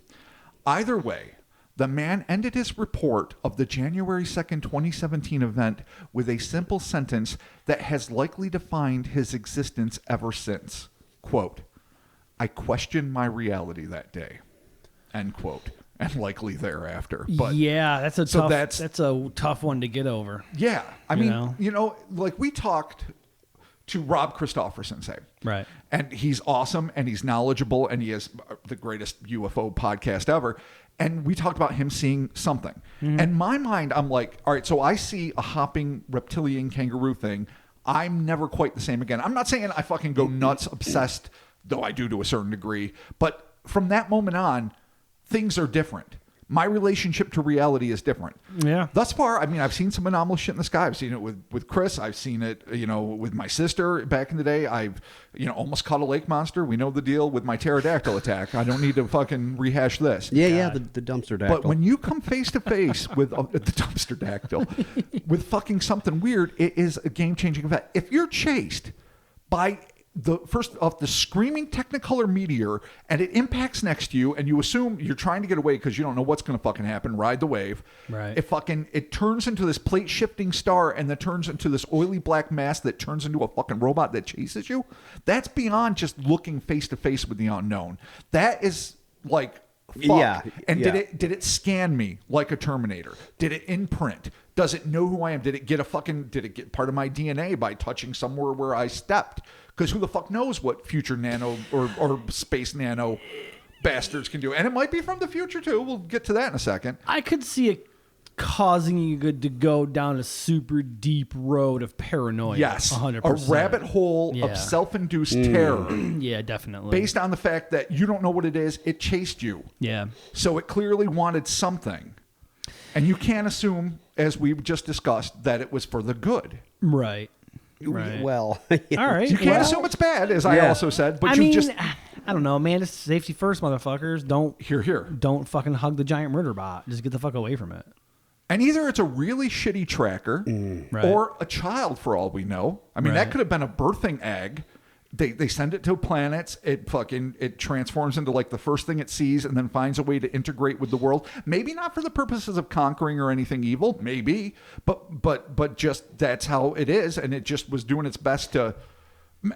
Either way, the man ended his report of the January 2nd, 2017 event with a simple sentence that has likely defined his existence ever since. Quote, I questioned my reality that day. End quote. And likely thereafter. But
yeah, that's a
so
tough.
that's-
That's a tough one to get over.
yeah, I mean,
know?
you know, like we talked to Rob Christofferson, say.
Right.
And he's awesome, and he's knowledgeable, and he has the greatest UFO podcast ever. And we talked about him seeing something. And in my mind, I'm like, all right, so I see a hopping reptilian kangaroo thing. I'm never quite the same again. I'm not saying I fucking go nuts, obsessed, though I do to a certain degree. But from that moment on, things are different. My relationship to reality is different.
Yeah.
Thus far, I mean, I've seen some anomalous shit in the sky. I've seen it with Chris. I've seen it, you know, with my sister back in the day. I've, you know, almost caught a lake monster. We know the deal with my pterodactyl attack. I don't need to fucking rehash this.
Yeah, the dumpster dactyl.
But when you come face to face with the dumpster dactyl, with fucking something weird, it is a game-changing event. If you're chased by the first of the screaming Technicolor meteor and it impacts next to you and you assume you're trying to get away because you don't know what's going to fucking happen, ride the wave.
Right.
It turns into this plate shifting star and then turns into this oily black mass that turns into a fucking robot that chases you. That's beyond just looking face to face with the unknown. That is like, fuck.
Yeah,
And
yeah.
did it scan me like a Terminator? Did it imprint? Does it know who I am? Did it get part of my DNA by touching somewhere where I stepped? Because who the fuck knows what future nano or space nano bastards can do? And it might be from the future too. We'll get to that in a second.
I could see it causing you to go down a super deep road of paranoia.
Yes.
100%.
A rabbit hole
Yeah.
of self-induced terror
Yeah, definitely.
based on the fact that you don't know what it is. It chased you.
Yeah.
So it clearly wanted something. And you can't assume, as we've just discussed, that it was for the good.
Right. Right.
Well,
All right.
You can't
well,
assume it's bad, as I
Yeah.
also said, but
I
you
mean,
just...
I don't know, man. It's safety first, motherfuckers.
Here.
Don't fucking hug the giant murder bot. Just get the fuck away from it.
And either it's a really shitty tracker
Right.
or a child, for all we know. I mean,
Right.
that could have been a birthing egg. They send it to planets. It transforms into like the first thing it sees and then finds a way to integrate with the world. Maybe not for the purposes of conquering or anything evil. Maybe, but just that's how it is. And it just was doing its best to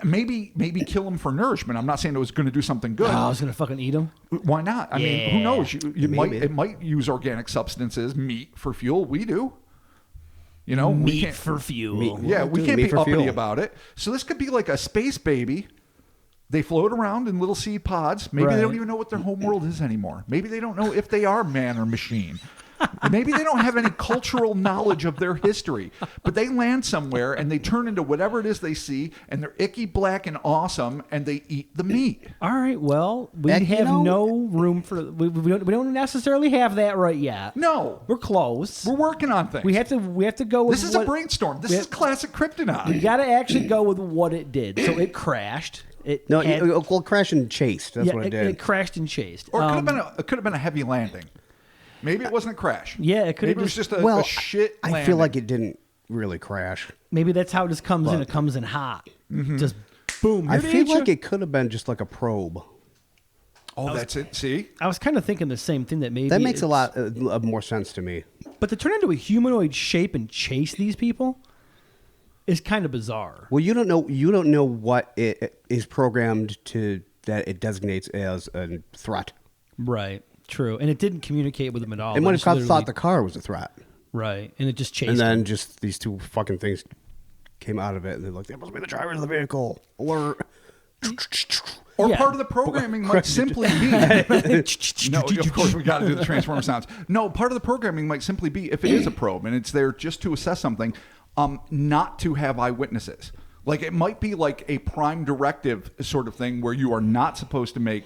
maybe kill him for nourishment. I'm not saying it was going to do something good.
Oh, I was gonna fucking eat him.
Why not? I mean, who
Yeah.
knows? It
Maybe.
might use organic substances, meat for fuel. We do. You know, we
Meat
can't,
for fuel.
yeah, we can't
meat
be
for
uppity
fuel.
about it. So this could be like a space baby. They float around in little seed pods. Maybe they don't
Right.
even know what their home world is anymore. Maybe they don't know if they are man or machine. Maybe they don't have any cultural knowledge of their history, but they land somewhere and they turn into whatever it is they see, and they're icky, black, and awesome, and they eat the meat.
All right. Well, we
Heck,
have no room for. We don't necessarily have that right yet.
No,
We're close.
we're working on things.
We have to go with
This is
what,
a brainstorm. This
we
is
have-
classic Cryptonaut.
We got to actually go with what it did. So it crashed. It
No,
had-
well, crash and chase. That's
yeah,
what it did.
It crashed and chased.
Or it could have been a heavy landing. Maybe it wasn't a crash.
Yeah, it could have
Maybe it was just a
well,
shit
I
landing.
feel like it didn't really crash.
Maybe that's how it just comes in. It comes in hot. Just boom.
I
here to
feel
eat
like
you.
it could have been just like a probe.
Oh, that's it. See?
I was kind of thinking the same thing. That maybe
That makes a
it's-
lot of more sense to me.
But to turn into a humanoid shape and chase these people is kind of bizarre.
Well, you don't know what it is programmed to that it designates as a threat.
Right. True. And it didn't communicate with them at all.
It might
just
have
literally-
thought the car was a threat,
Right. And it just chased
and then
them.
just these two fucking things came out of it, and they're like, "That must be the driver of the vehicle." Alert!
Or
Yeah.
part of the programming might simply be. No, of course we got to do the transformer sounds. No, part of the programming might simply be if it is a probe and it's there just to assess something, not to have eyewitnesses. Like it might be like a prime directive sort of thing where you are not supposed to make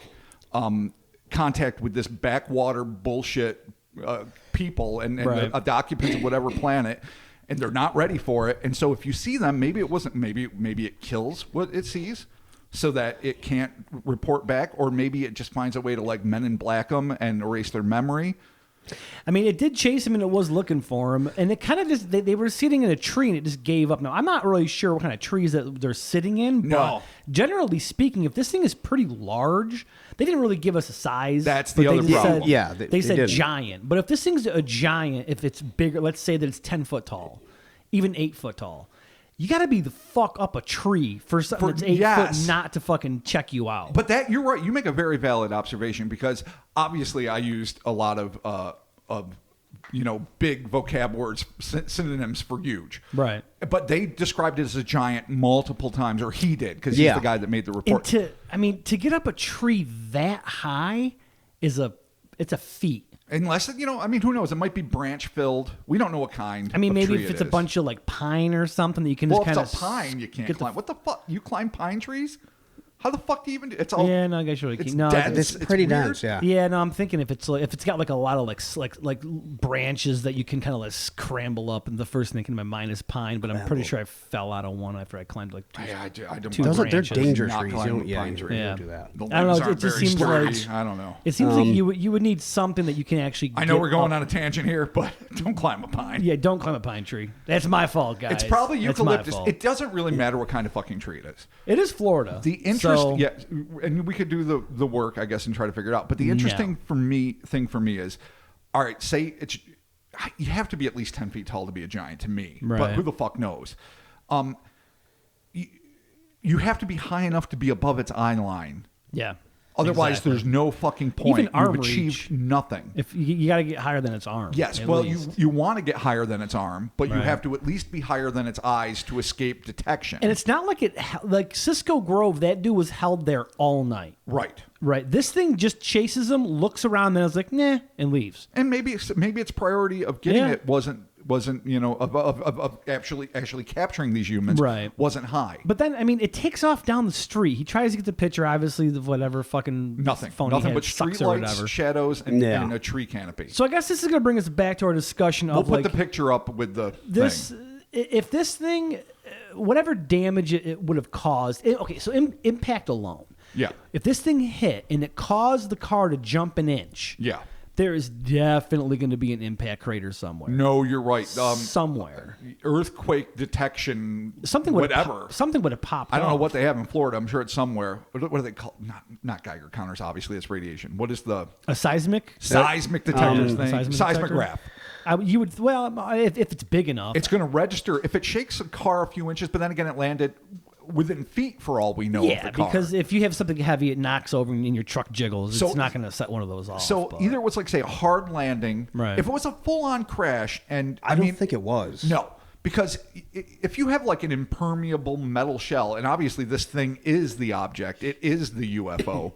contact with this backwater bullshit people and
Right.
the occupants of whatever planet. And they're not ready for it, and so if you see them, maybe it wasn't. Maybe it kills what it sees, so that it can't report back, or maybe it just finds a way to like Men in Black them and erase their memory.
I mean, it did chase him and it was looking for him. And it kind of just, they were sitting in a tree and it just gave up. Now, I'm not really sure what kind of trees that they're sitting in. But
No.
generally speaking, if this thing is pretty large, they didn't really give us a size.
That's
but
the
they
other
just
problem.
Said,
Yeah,
they
they
said
didn't.
giant. But if this thing's a giant, if it's bigger, let's say that it's 10 foot tall, even 8 foot tall, you got to be the fuck up a tree for something that's 8
yes.
foot not to fucking check you out.
But that you're right. You make a very valid observation because obviously I used a lot of big vocab words, synonyms for huge.
Right.
But they described it as a giant multiple times, or he did, because he's
Yeah.
the guy that made the
And
report.
to get up a tree that high it's a feat.
Unless, who knows? It might be branch filled. We don't know what kind.
I mean,
of
maybe
tree
if
it
it's a
is.
bunch of like pine or something that you can
Well,
just
if
kind
it's
of
a pine, you can't
get
climb. What the fuck? You climb pine trees? How the fuck do you even do? It's all.
Yeah, no, I guess you really
It's
can't. No,
dense.
It's pretty
weird.
dense, yeah.
yeah, no, I'm thinking if it's got like a lot of like branches that you can kind of like scramble up, and the first thing in my mind is pine, but I'm pretty sure I fell out of one after I climbed like two.
I don't.
Two
Those are they're
branches.
danger
Not
trees. You
climbing
don't, yeah,
pine
you
tree.
Yeah.
don't do that.
The
I don't know,
limbs
it
aren't
just
very
seems
sturdy.
like-
I don't know.
It seems like you would need something that you can actually.
I know
get
we're going
up.
on a tangent here, but don't climb a pine.
Yeah, don't climb a pine tree. That's my fault, guys.
It's probably
That's my
eucalyptus.
fault.
It doesn't really matter what kind of fucking tree it is.
It is Florida.
The interest,
so-
yeah, and we could do the work, I guess, and try to figure it out. But the interesting thing for me is, all right, say it's you have to be at least 10 feet tall to be a giant to me, but
Right.
who the fuck knows? You have to be high enough to be above its eye line.
Yeah.
Otherwise,
exactly.
there's no fucking point.
Even arm
You've achieved
reach.
nothing.
If you got to get higher than its arm.
Yes,
at
well,
least.
you want to get higher than its arm, but you
Right.
have to at least be higher than its eyes to escape detection.
And it's not like Cisco Grove. That dude was held there all night.
right.
Right. This thing just chases him, looks around, then is like, nah, and leaves.
And maybe its priority of getting
Yeah.
it wasn't of actually capturing these humans
Right.
wasn't high.
But then, I mean, it takes off down the street. He tries to get the picture, obviously, of whatever fucking phone he
Nothing
had
but
sucks
street
or
lights,
whatever.
shadows, and
Yeah.
a tree canopy.
So I guess this is going to bring us back to our discussion
We'll
of
put
like
the picture up with the
this.
thing.
If this thing, whatever damage it would have caused, okay, so impact alone.
Yeah.
If this thing hit and it caused the car to jump an inch,
Yeah.
there is definitely going to be an impact crater somewhere.
No, you're right.
Somewhere.
Earthquake detection,
Something would
whatever.
Something would have popped
I don't know
off.
what they have in Florida. I'm sure it's somewhere. What do they call? Not Geiger counters. Obviously, it's radiation. What is the
A seismic?
seismic detectors thing?
seismic detector?
Seismograph.
You would, well, if it's big enough.
It's going to register if it shakes a car a few inches, but then again, it landed within feet for all we know of
yeah,
the car.
because if you have something heavy, it knocks over and your truck jiggles.
So-
It's not going to set one of those off.
So
but-
either it was like say a hard landing.
Right.
If it was a full on crash, and
I don't think it was.
no, Because if you have like an impermeable metal shell, and obviously this thing is the object, it is the UFO,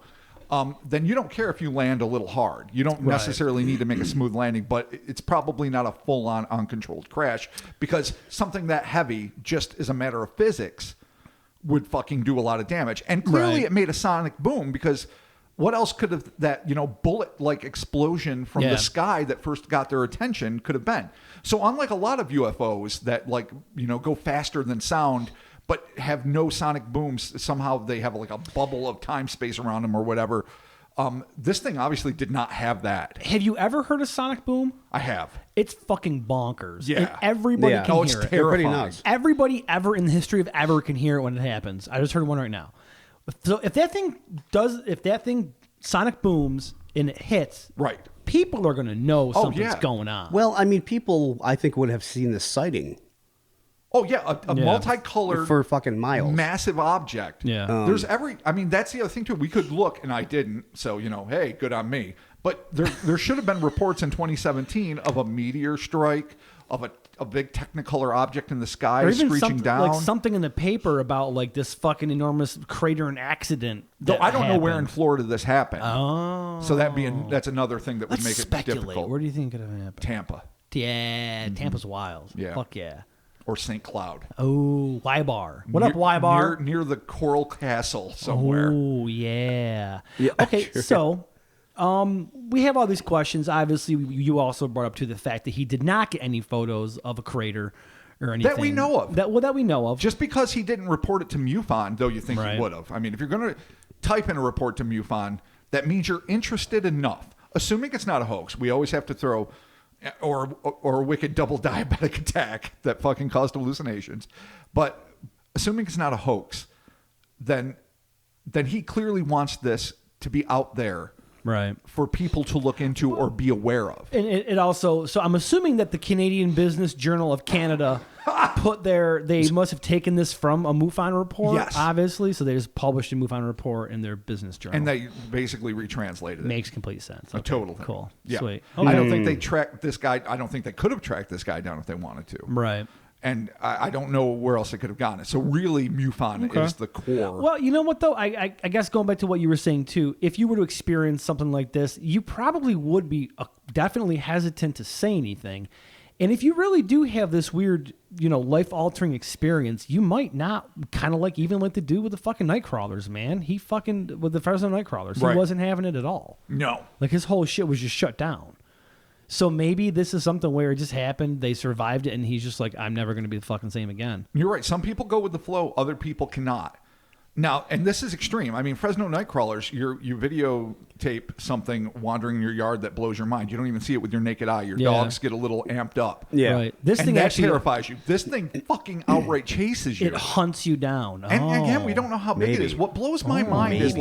then you don't care if you land a little hard. You don't necessarily need to make a smooth landing, but it's probably not a full-on uncontrolled crash, because something that heavy, just as a matter of physics, would fucking do a lot of damage. And clearly it made a sonic boom, because what else could have that, bullet-like explosion from the sky that first got their attention could have been? So unlike a lot of UFOs that go faster than sound but have no sonic booms, somehow they have like a bubble of time space around them or whatever, this thing obviously did not have that.
Have you ever heard a sonic boom?
I have.
It's fucking bonkers.
Yeah.
And everybody can hear
it's
it.
terrifying.
Everybody ever in the history of ever can hear it when it happens. I just heard one right now. So if that thing sonic booms and it hits,
right,
people are going to know something's going on.
Well, I mean, people, I think, would have seen this sighting.
Oh, yeah, a multicolored...
For fucking miles.
Massive object.
Yeah.
There's that's the other thing, too. We could look, and I didn't, so, hey, good on me. But there should have been reports in 2017 of a meteor strike, of a big technicolor object in the sky
or even
screeching down.
Like something in the paper about like this fucking enormous crater and accident.
Though I don't know where in Florida this happened.
Oh.
So that's another thing that would make it difficult.
Where do you think it would happen?
Tampa.
Yeah, Tampa's wild.
Yeah.
Fuck yeah.
Or St. Cloud.
Oh, Y-Bar. What up, Y-Bar?
Near the Coral Castle somewhere.
Oh, yeah.
Yeah,
okay,
sure.
so we have all these questions. Obviously, you also brought up to the fact that he did not get any photos of a crater or anything.
That we know of.
That we know of.
Just because he didn't report it to MUFON, though you think he would have. I mean, if you're going to type in a report to MUFON, that means you're interested enough. Assuming it's not a hoax, we always have to throw... Or a wicked double diabetic attack that fucking caused hallucinations. But assuming it's not a hoax, then he clearly wants this to be out there,
right,
for people to look into or be aware of.
And it also, so I'm assuming that the Canadian Business Journal of Canada they must have taken this from a MUFON report,
yes,
obviously. So they just published a MUFON report in their business journal,
and they basically retranslated it.
Makes complete sense.
A total thing.
Cool.
Yeah.
Sweet.
Okay. I don't think they tracked this guy. I don't think they could have tracked this guy down if they wanted to.
Right.
And I don't know where else it could have gone. So really, MUFON is the core.
Well, you know what, though? I guess going back to what you were saying, too, if you were to experience something like this, you probably would be definitely hesitant to say anything. And if you really do have this weird, life-altering experience, you might not, kind of like the dude with the fucking Nightcrawlers, man. He fucking, with the Fresno Nightcrawlers, he wasn't having it at all.
No.
Like, his whole shit was just shut down. So maybe this is something where it just happened, they survived it, and he's just like, I'm never going to be the fucking same again.
You're right. Some people go with the flow, other people cannot. Now, and this is extreme. I mean, Fresno Nightcrawlers, you videotape something wandering in your yard that blows your mind. You don't even see it with your naked eye. Your dogs get a little amped up.
Yeah.
Right. This
and
thing
that
actually
terrifies you. This thing fucking outright chases you.
It hunts you down.
And again, we don't know how big it is. What blows my mind is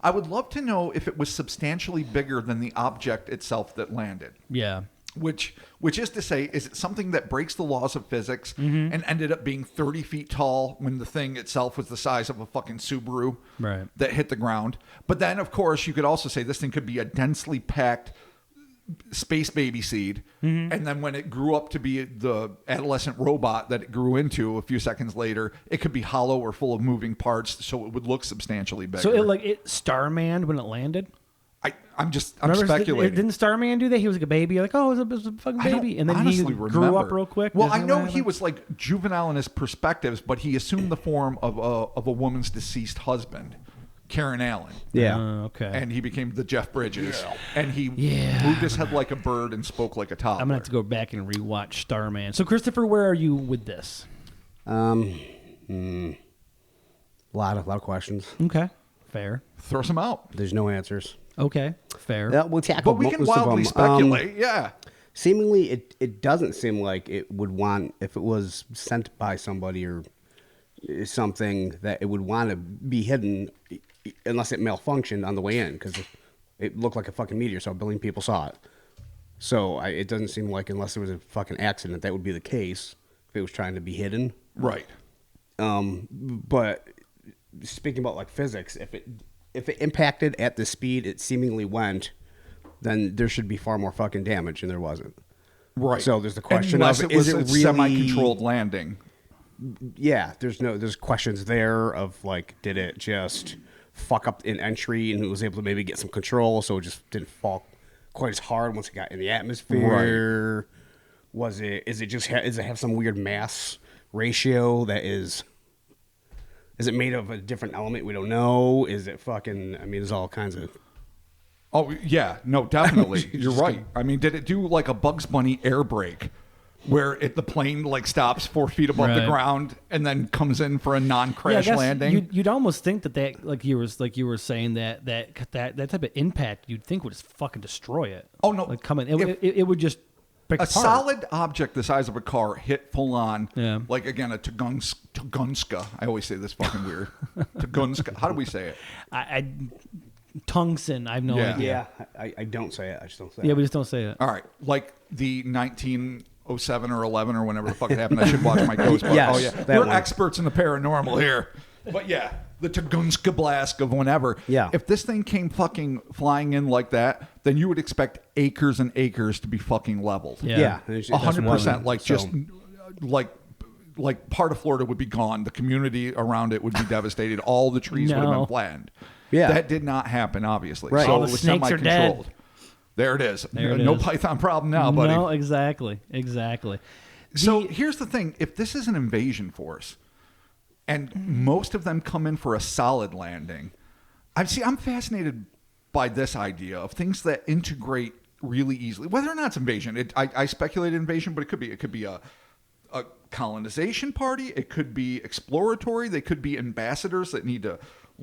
I would love to know if it was substantially bigger than the object itself that landed.
Yeah.
Which is to say, is it something that breaks the laws of physics and ended up being 30 feet tall when the thing itself was the size of a fucking Subaru that hit the ground? But then, of course, you could also say this thing could be a densely packed space baby seed. And then when it grew up to be the adolescent robot that it grew into a few seconds later, it could be hollow or full of moving parts, so it would look substantially bigger.
So it Starmaned when it landed?
I'm speculating.
Didn't Starman do that? He was like a baby, like, oh, it was a fucking baby. And then he grew up real quick.
Well, I know he was like juvenile in his perspectives, but he assumed the form of a woman's deceased husband, Karen Allen.
Yeah.
Okay.
And he became the Jeff Bridges. Yeah. And he moved his head like a bird and spoke like a toddler.
I'm going to have to go back and rewatch Starman. So, Christopher, where are you with this?
A lot of questions.
Okay. Fair.
Throw some out.
There's no answers.
Okay. Fair.
We'll tackle
but we can
most of
wildly
them.
speculate. Yeah.
Seemingly, it doesn't seem like it would want, if it was sent by somebody or something, that it would want to be hidden unless it malfunctioned on the way in, because it looked like a fucking meteor, so a billion people saw it. So it doesn't seem like, unless there was a fucking accident, that would be the case if it was trying to be hidden.
Right.
But speaking about like physics, if it impacted at the speed it seemingly went, then there should be far more fucking damage, and there wasn't.
Right.
So there's the question
Unless
of,
it was
is it
a
really
semi-controlled landing?
Yeah, there's questions there of like, did it just fuck up in entry and it was able to maybe get some control, so it just didn't fall quite as hard once it got in the atmosphere? Right. Does it have some weird mass ratio that is it made of a different element we don't know? Is it fucking? I mean, there's all kinds of.
Oh yeah, no, definitely. You're right. I mean, did it do like a Bugs Bunny air brake, where the plane like stops 4 feet above the ground and then comes in for a non-crash landing?
You'd almost think that like you were saying that type of impact you'd think would just fucking destroy it.
Oh no,
like coming, it would just break
a
apart.
solid object the size of a car hit full on.
Yeah.
Like again, a Tugunska. I always say this fucking weird. Tugunska. How do we say it?
Tungsten, I have no idea.
Yeah, I don't say it. I just don't say it.
Yeah, we just don't say it.
All right, like the 1907 or 11 or whenever the fuck it happened. I should watch my Ghostbusters.
Yes,
oh yeah, we're experts in the paranormal here. But yeah, the Tugunska blast of whenever.
Yeah.
If this thing came fucking flying in like that, then you would expect acres and acres to be fucking leveled.
Yeah,
100%. Like just like part of Florida would be gone. The community around it would be devastated. All the trees would have been flattened.
Yeah.
That did not happen, obviously.
Right.
So
All the
it was
snakes are
semi-controlled.
dead.
There it is.
There it
no
is.
Python problem now, buddy.
No, exactly.
So here's the thing. If this is an invasion force, and most of them come in for a solid landing, I'm fascinated by this idea of things that integrate really easily. Whether or not it's invasion, I speculate invasion, but it could be a colonization party. It could be exploratory. They could be ambassadors that need to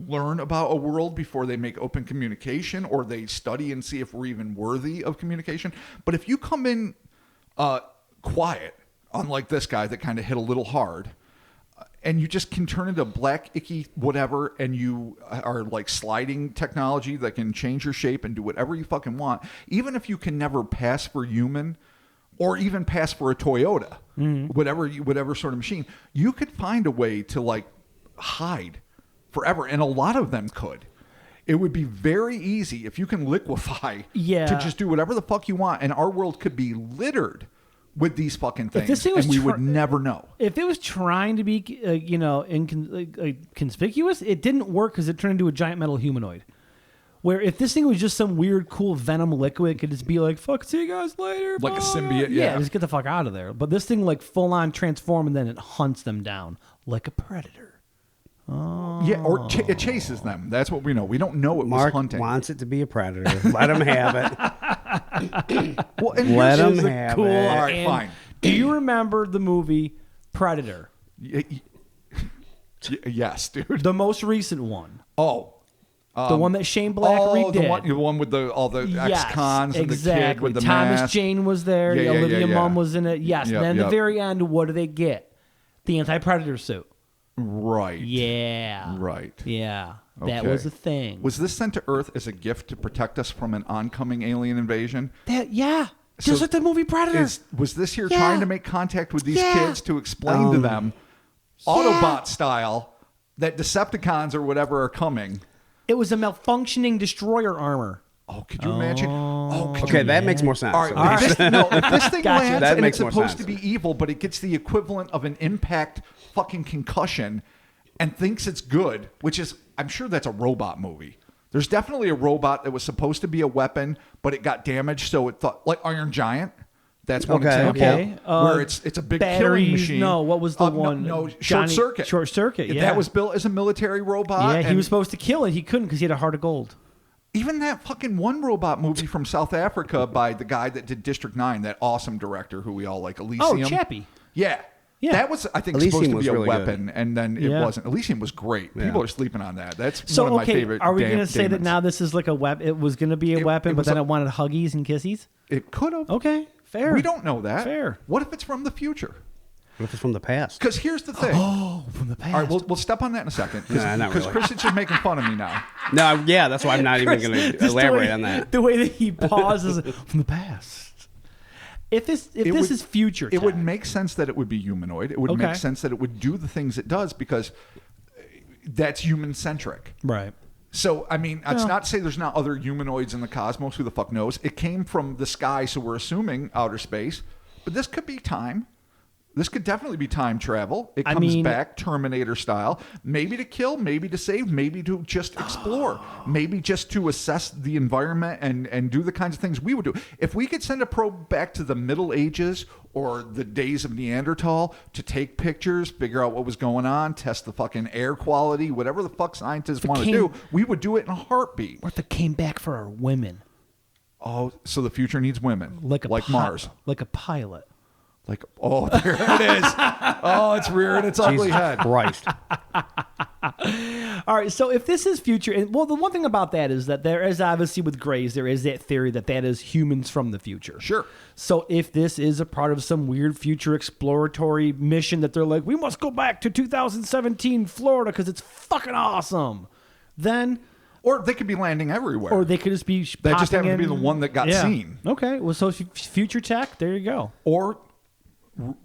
learn about a world before they make open communication, or they study and see if we're even worthy of communication. But if you come in quiet, unlike this guy that kind of hit a little hard, and you just can turn into black, icky whatever, and you are like sliding technology that can change your shape and do whatever you fucking want, even if you can never pass for human or even pass for a Toyota, whatever sort of machine, you could find a way to like hide forever. And a lot of them could. It would be very easy if you can liquefy to just do whatever the fuck you want. And our world could be littered with these fucking things,
this thing was
and we would never know.
If it was trying to be, conspicuous, it didn't work because it turned into a giant metal humanoid. Where if this thing was just some weird, cool venom liquid, it could just be like, fuck, see you guys later.
Like
bye.
a symbiote, yeah.
Just get the fuck out of there. But this thing, like, full on transform, and then it hunts them down like a predator. Oh.
Yeah, or it chases them. That's what we know. We don't know it
Mark
was hunting.
wants it to be a predator. Let him have it.
Well, and
Let
here's
him
the
have
cool.
it.
All right,
And
fine.
Do you remember the movie Predator?
Yes, dude.
The most recent one.
Oh.
The one that Shane Black redid.
The one with all the ex-cons and the kid with the
Thomas
mask.
Jane was there.
Yeah,
Olivia
yeah.
Munn was in it. Yes.
Yep,
And then at
yep.
the very end, what do they get? The anti-predator suit.
Right.
Yeah.
Right.
Yeah. That
Okay.
was a thing.
Was this sent to Earth as a gift to protect us from an oncoming alien invasion?
Just like the movie Predator.
Was this here
Yeah.
trying to make contact with these
Yeah.
kids to explain to them, Autobot style, that Decepticons or whatever are coming?
It was a malfunctioning destroyer armor.
Oh, could you imagine? Oh, could
Okay,
you
that makes more sense.
All right, if this thing
Gotcha.
lands
That
and
makes
it's
more
supposed
sense.
to be evil, but it gets the equivalent of an impact fucking concussion and thinks it's good, which is, I'm sure that's a robot movie. There's definitely a robot that was supposed to be a weapon, but it got damaged, so it thought, like Iron Giant. That's one example.
Okay.
Where it's a big killing
batteries,
machine.
no, what was the one?
No, Short
Johnny-
Circuit.
Short Circuit, yeah.
That was built as a military robot.
Yeah, he
and
was supposed to kill it. He couldn't because he had a heart of gold.
even that fucking one robot movie from South Africa by the guy that did District 9, that awesome director who we all like, Elysium.
Oh, Chappie.
Yeah.
Yeah.
That was, I think,
Elysium
supposed to
was
be a
really
weapon, and then it
Yeah.
wasn't. Elysium was great. People are sleeping on that. That's
So
one of my
okay,
favorite.
are we going to say that
demons.
now this is like a weapon? It was going to be a weapon,
it
but
was
then
a-
it wanted huggies and kissies.
It could have.
Okay, fair.
We don't know that.
Fair.
What if it's from the future?
What if it's from the past?
Because here's the thing.
Oh, from the past.
All right, we'll step on that in a second.
Nah, not
Because
really.
Chris is just making fun of me now.
No, yeah, that's why I'm not even going to
Just the
elaborate
way-
on that.
The way that he pauses from the past. If this is future,
It would
tech,
make sense that it would be humanoid. It would
Okay.
make sense that it would do the things it does because that's human centric.
right.
So, I mean, it's not to say there's not other humanoids in the cosmos. Who the fuck knows? It came from the sky, so we're assuming outer space. But this could be time. This could definitely be time travel. It comes back Terminator style, maybe to kill, maybe to save, maybe to just explore, maybe just to assess the environment and do the kinds of things we would do. If we could send a probe back to the Middle Ages or the days of Neanderthal to take pictures, figure out what was going on, test the fucking air quality, whatever the fuck scientists want to do, we would do it in a heartbeat.
What if it came back for our women?
Oh, so the future needs women, like Mars.
Like a pilot.
Like, oh, there it is. Oh, it's rearing its ugly head.
Christ.
All right, so if this is future, and well, the one thing about that is that there is obviously with Greys, there is that theory that is humans from the future.
Sure.
So if this is a part of some weird future exploratory mission that they're like, we must go back to 2017 Florida because it's fucking awesome, then...
Or they could be landing everywhere.
Or they could just be
That just happened
in.
to be the one that got seen.
Okay, well, so future tech, there you go.
Or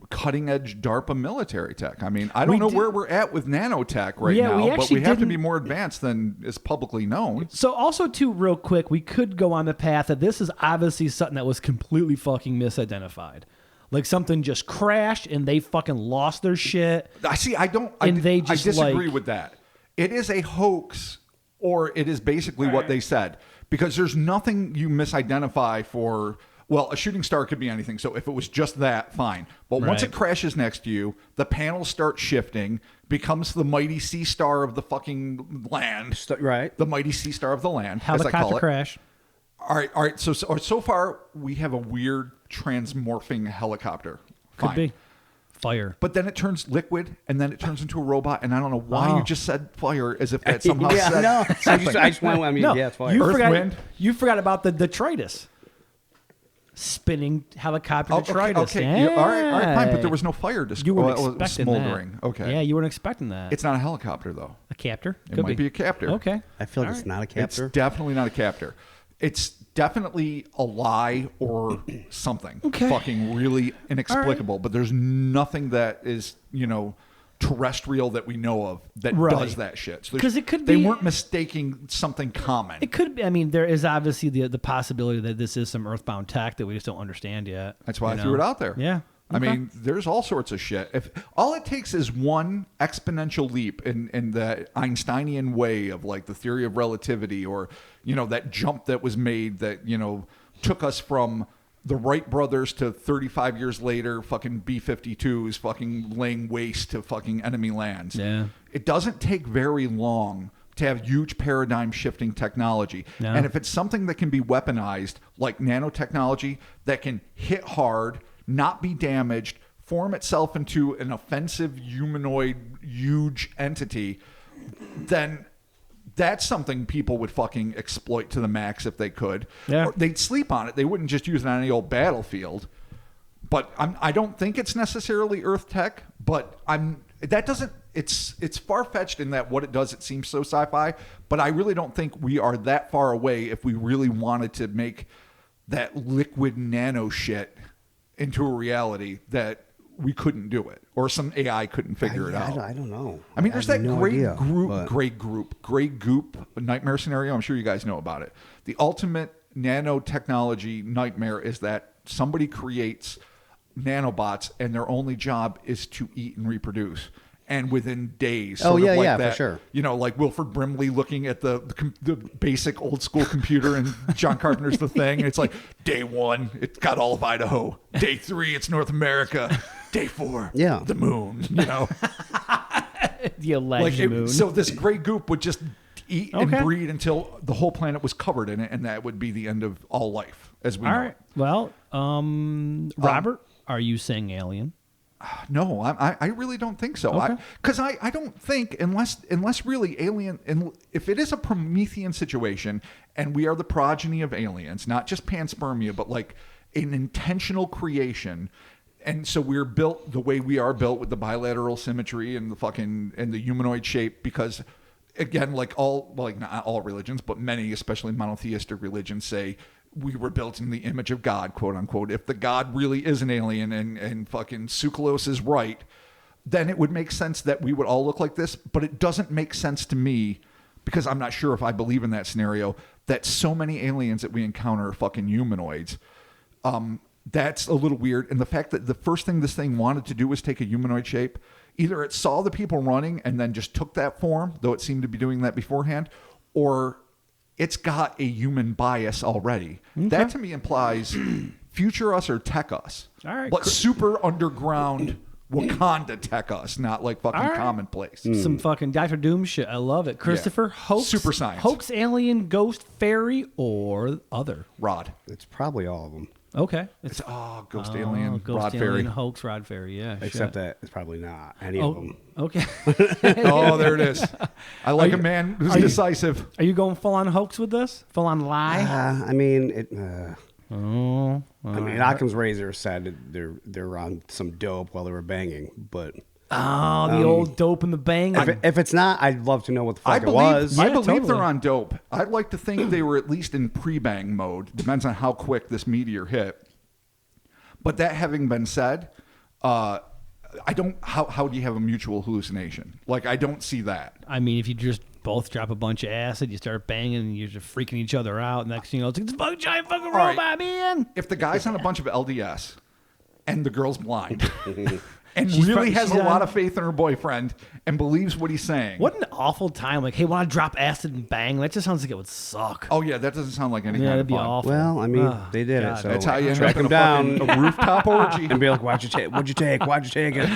cutting edge DARPA military tech. I mean, I don't know where we're at with nanotech right now, but we have to be more advanced than is publicly known.
So also, too, real quick, we could go on the path that this is obviously something that was completely fucking misidentified. Like something just crashed and they fucking lost their shit.
I disagree with that. It is a hoax, or it is basically what they said, because there's nothing you misidentify for. Well, a shooting star could be anything. So if it was just that, fine. But once it crashes next to you, the panels start shifting, becomes the mighty sea star of the fucking land.
Right.
The mighty sea star of the land,
Helicopter
as I call it.
crash.
All right. So far, we have a weird transmorphing helicopter.
Could
Fine.
be. Fire.
But then it turns liquid, and then it turns into a robot, and I don't know why you just said fire as if that somehow said
no. I just went, it's fire.
Wind.
You forgot about the detritus. Spinning helicopter detritus.
Okay.
Yeah.
All right, fine. But there was no fire.
You weren't expecting
smoldering.
that.
Okay.
Yeah, you weren't expecting that.
It's not a helicopter, though.
A captor?
It might be a captor.
Okay.
I feel like it's not a captor.
It's definitely not a captor. It's definitely a lie or something.
Okay.
Fucking really inexplicable.
Right.
But there's nothing that is, terrestrial that we know of that does that shit. So
'Cause it could
they
be-
weren't mistaking something common.
It could be. I mean, there is obviously the possibility that this is some earthbound tech that we just don't understand yet.
That's why I threw it out there.
Yeah.
I mean, there's all sorts of shit. If all it takes is one exponential leap in the Einsteinian way of like the theory of relativity, or that jump that was made that took us from the Wright brothers to 35 years later, fucking B-52s fucking laying waste to fucking enemy lands.
Yeah.
It doesn't take very long to have huge paradigm shifting technology.
No.
And if it's something that can be weaponized, like nanotechnology, that can hit hard, not be damaged, form itself into an offensive humanoid huge entity, then that's something people would fucking exploit to the max if they could.
Yeah.
Or they'd sleep on it. They wouldn't just use it on any old battlefield. But I don't think it's necessarily Earth tech, but it's far-fetched in that what it does, it seems so sci-fi, but I really don't think we are that far away if we really wanted to make that liquid nano shit into a reality that we couldn't do it, or some AI couldn't figure it out.
I don't know.
I mean, there's that gray goop nightmare scenario. I'm sure you guys know about it. The ultimate nanotechnology nightmare is that somebody creates nanobots and their only job is to eat and reproduce. And within days,
for
that,
sure.
Like Wilford Brimley looking at the basic old school computer and John Carpenter's The Thing, and it's like day 1, it's got all of Idaho. Day 3, it's North America. Day 4, the moon.
The alleged moon.
So this gray goop would just eat and breed until the whole planet was covered in it, and that would be the end of all life as we know it.
Well, Robert, are you saying alien?
No, I really don't think so.
Okay.
Because I don't think, unless really alien, and if it is a Promethean situation and we are the progeny of aliens, not just panspermia, but like an intentional creation, and so we're built the way we are built with the bilateral symmetry and the humanoid shape, because again, not all religions, but many, especially monotheistic religions, say we were built in the image of God, quote unquote. If the God really is an alien and fucking Sucralose is right, then it would make sense that we would all look like this. But it doesn't make sense to me, because I'm not sure if I believe in that scenario, that so many aliens that we encounter are fucking humanoids. that's a little weird. And the fact that the first thing this thing wanted to do was take a humanoid shape, either it saw the people running and then just took that form, though it seemed to be doing that beforehand, or it's got a human bias already. Okay. That to me implies future us or tech us.
All right.
But super underground Wakanda tech us, not like fucking commonplace.
Some fucking Dr. Doom shit. I love it. Christopher, hoax,
super science.
Hoax, alien, ghost, fairy, or other?
Rod.
It's probably all of them.
Okay.
It's ghost, alien,
ghost,
Rod,
alien,
fairy.
hoax, Rod, fairy. Yeah.
Except that it's probably not any of them.
Okay.
Oh, there it is. I like a man who's decisive.
Are you going full on hoax with this? Full on lie?
I mean, Occam's razor said that they're on some dope while they were banging, but
the old dope and the bang.
if it's not, I'd love to know what the fuck it was.
I believe
totally.
they're on dope. I'd like to think they were at least in pre-bang mode. Depends on how quick this meteor hit. But that having been said, I don't. How do you have a mutual hallucination? Like, I don't see that.
I mean, if you just both drop a bunch of acid, you start banging, and you're just freaking each other out. Next thing you know, it's like this fucking giant fucking robot, man.
If the guy's on a bunch of LDS and the girl's blind and
She's
really
probably-
has
she's
a lot
on-
of faith in her boyfriend and believes what he's saying.
What an awful time. Like, hey, want to drop acid and bang? That just sounds like it would suck.
Oh, yeah, that doesn't sound like any
Yeah,
kind
that'd
of
be
fun.
awful.
Well, I mean,
Oh,
they did
God.
it. So
That's how you end
track
up in
them down
a rooftop orgy.
and be like, "What'd you take? What'd you take? Why'd you take it?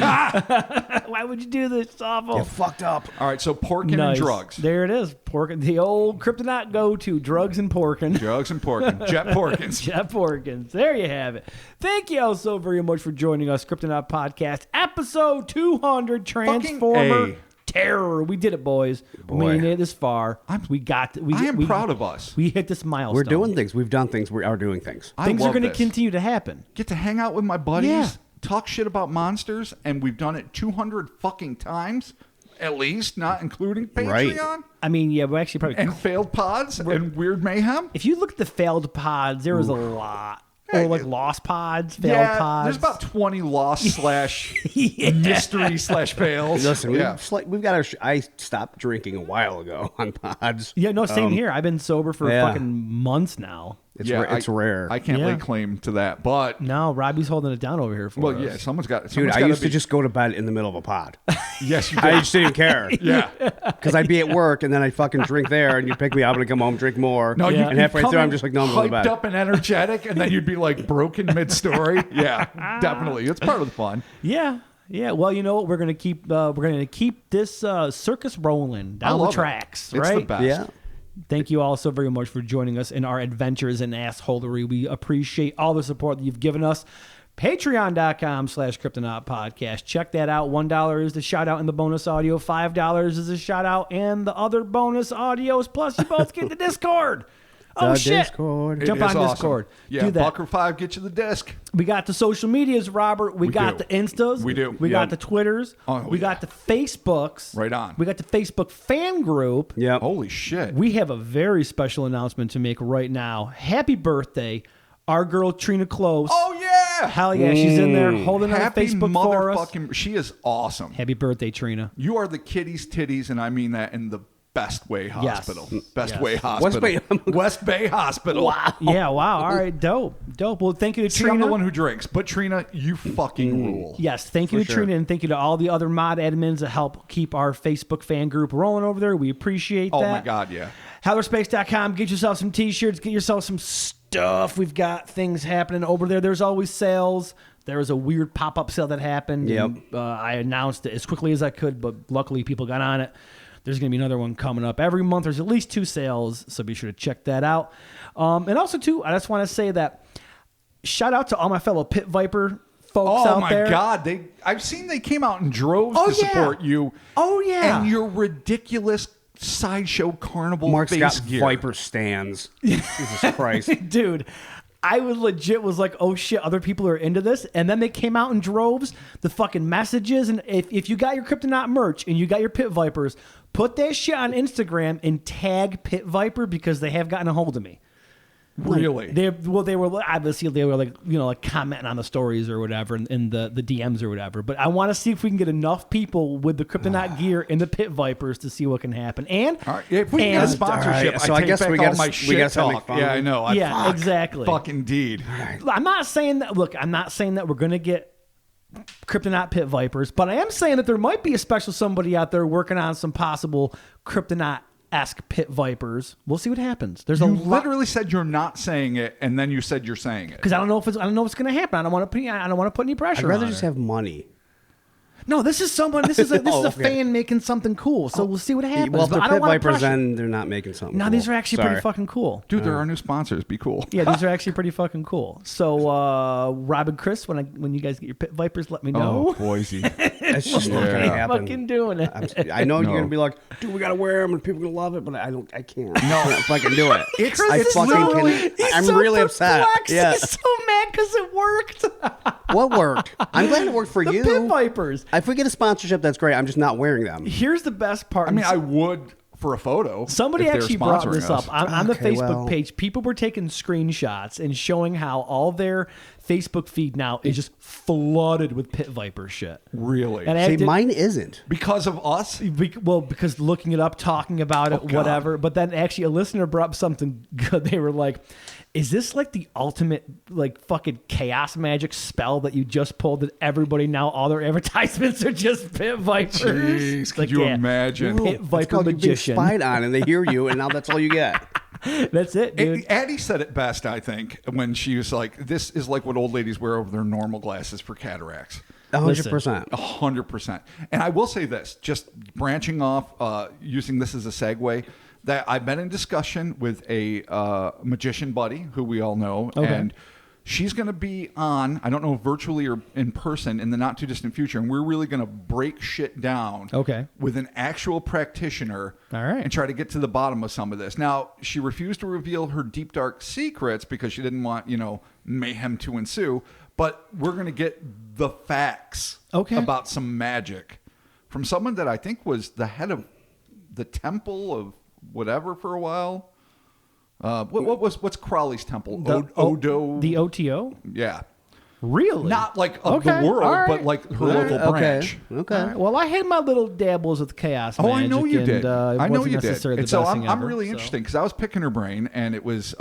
Why would you do this? It's awful.
You fucked up."
All right, so porking
Nice.
and drugs.
There it is. Porkin. The old Cryptonaut go-to, drugs and porkin.
Drugs and porking. Jet porkins.
Jeff Porkins. There you have it. Thank you all so very much for joining us, Cryptonaut Podcast, episode 200, Transformer
A.
Terror. We did it, boys. We made it this far. I
am proud of us.
We hit this milestone.
We're doing things. We've done things. We are doing things.
Things are
love
going to
this.
continue to happen.
Get to hang out with my buddies,
Yeah.
talk shit about monsters, and we've done it 200 fucking times, at least, not including Patreon.
Right.
I mean, yeah, we're actually probably...
And failed pods and weird mayhem.
if you look at the failed pods, there was a lot. Or like lost pods, failed
Yeah,
pods.
there's about 20 lost slash mystery slash fails.
Listen,
yeah.
we've got our. I stopped drinking a while ago on pods.
Yeah, no, same here. I've been sober for
yeah.
fucking months now.
It's rare.
I can't
Yeah.
lay claim to that, but
No, Robbie's holding it down over here for us.
well, yeah, someone's got.
Dude, I used to just go to bed in the middle of a pod.
Yes, you
I
did.
just didn't care.
Yeah.
Because I'd be at work and then I'd fucking drink there and you'd pick me up and I'd come home, drink more.
No,
Yeah.
And halfway
come
through, I'm
in
just like, no, I'm going to
hyped
bed.
up and energetic, and then you'd be like broken mid-story. Yeah, definitely. It's part of the fun.
Yeah. Yeah, well, you know what? We're gonna keep this circus rolling
I
down the
love it.
tracks,
It's
right?
the best.
Yeah.
Thank you all so very much for joining us in our adventures in assholery. We appreciate all the support that you've given us. Patreon.com/Cryptonaut Podcast. Check that out. $1 is the shout out and the bonus audio. $5 is the shout out and the other bonus audios. Plus, you both get the Discord. Oh,
The
shit.
Discord.
Jump
It is
on
awesome.
Discord.
Yeah,
Do that.
$1 or $5 get you the disc.
We got the social medias, Robert. We got
do.
the Instas.
We do.
We
Yeah.
got the Twitters.
Oh,
we got the Facebooks.
Right on.
We got the Facebook fan group.
Yep.
Holy shit.
We have a very special announcement to make right now. Happy birthday, our girl Trina Close.
Oh, yeah.
Hell yeah, she's in there holding on
Happy
Facebook for us.
motherfucking. She is awesome.
Happy birthday, Trina.
You are the kitty's titties, and I mean that in the best way hospital. Best
Yes.
way hospital. West Bay Hospital. Wow.
Yeah, wow. All right, dope. Well, thank you to
See,
Trina.
I'm the one who drinks, but Trina, you fucking rule.
Yes, thank you to
sure.
Trina, and thank you to all the other mod admins that help keep our Facebook fan group rolling over there. We appreciate
Oh
that.
my God, yeah.
HellerSpace.com. Get yourself some t-shirts. Get yourself some stuff. We've got things happening over there. There's always sales. There was a weird pop-up sale that happened.
Yep.
And, I announced it as quickly as I could, but luckily people got on it. There's going to be another one coming up. Every month there's at least 2 sales, so be sure to check that out. And also, too, I just want to say that shout out to all my fellow Pit Viper folks
Oh
out
my
there.
God, I've seen they came out in droves
Oh,
to
yeah.
support you.
Oh, yeah.
And your ridiculous sideshow carnival
Mark's
face
got
gear.
Viper stands. Jesus Christ.
Dude, I was like, oh shit, other people are into this. And then they came out in droves, the fucking messages. And if you got your Cryptonaut merch and you got your Pit Vipers, put that shit on Instagram and tag Pit Viper because they have gotten a hold of me.
Really?
They were obviously like like commenting on the stories or whatever in the DMs or whatever. But I want to see if we can get enough people with the Cryptonaut gear and the Pit Vipers to see what can happen. And
All right, if we get a sponsorship,
right, so
I
I
take
guess
back
we
all
gotta-
my
we
shit
gotta start
talk.
making fun
Yeah,
of
I know.
Yeah, exactly.
Fuck indeed.
I'm not saying that. Look, I'm not saying that we're gonna get Cryptonaut Pit Vipers, but I am saying that there might be a special somebody out there working on some possible Cryptonaut-esque Pit Vipers. We'll see what happens. There's
You
a lot.
literally said you're not saying it, and then you said you're saying it.
Because I don't know if it's going to happen. I don't want to put any pressure.
I'd rather
on
just
her.
have money.
No, this is someone. This is a
Oh, okay.
fan making something cool. So we'll see what happens.
Well, if
but
they're
I don't
Pit
want
Vipers,
pressure.
then they're not making something.
No,
cool.
these are actually pretty
Sorry.
fucking cool.
Dude, there are new sponsors. Be cool.
Yeah, these are actually pretty fucking cool. So, Rob and Chris, when you guys get your Pit Vipers, let me know.
Oh, Boise.
It's just not gonna
Yeah.
happen.
Fucking doing it.
I know
No.
you're gonna be like, dude, we gotta wear them and people are gonna love it, but I can't. No, I can't fucking do it.
It's-
I
it's
fucking
literally-
can. I'm really upset. Yeah.
He's so mad because it worked.
What worked? I'm glad it worked for
The
you.
Pit Vipers.
If we get a sponsorship, that's great. I'm just not wearing them.
Here's the best part.
I mean, I would for a photo.
Somebody
if they're
actually brought
sponsoring
this
us.
up on the
Okay,
Facebook
well.
page. People were taking screenshots and showing how all their Facebook feed now is just flooded with Pit Viper shit.
Really?
And I
See,
did-
mine isn't.
Because of us?
well, because looking it up, talking about it,
God.
whatever. But then actually a listener brought up something good. They were like, is this like the ultimate like fucking chaos magic spell that you just pulled that everybody now all their advertisements are just Pit Vipers?
Jeez,
It's
could you imagine?
Pit
It's
Viper
called you being
magician.
spied on, and they hear you, and now that's all you get.
That's it, dude.
Addie said it best, I think, when she was like, this is like what old ladies wear over their normal glasses for cataracts.
100%.
100%. And I will say this, just branching off, using this as a segue, that I've been in discussion with a magician buddy who we all know,
Okay.
and she's going to be on, I don't know, virtually or in person in the not too distant future, and we're really going to break shit down
Okay.
with an actual practitioner
All right.
and try to get to the bottom of some of this. Now, she refused to reveal her deep, dark secrets because she didn't want, mayhem to ensue, but we're going to get the facts
Okay.
about some magic from someone that I think was the head of the temple of whatever for a while. What's Crowley's temple? Odo.
The OTO?
Yeah.
Really?
Not like of
Okay,
the world,
all right.
but like her local
Okay.
branch.
Okay.
All right. Well, I had my little dabbles with chaos magic.
Oh, I know you did.
And,
I know
wasn't
you did.
necessarily
And
the
so
best
I'm
thing ever,
really
so.
interesting because I was picking her brain and it was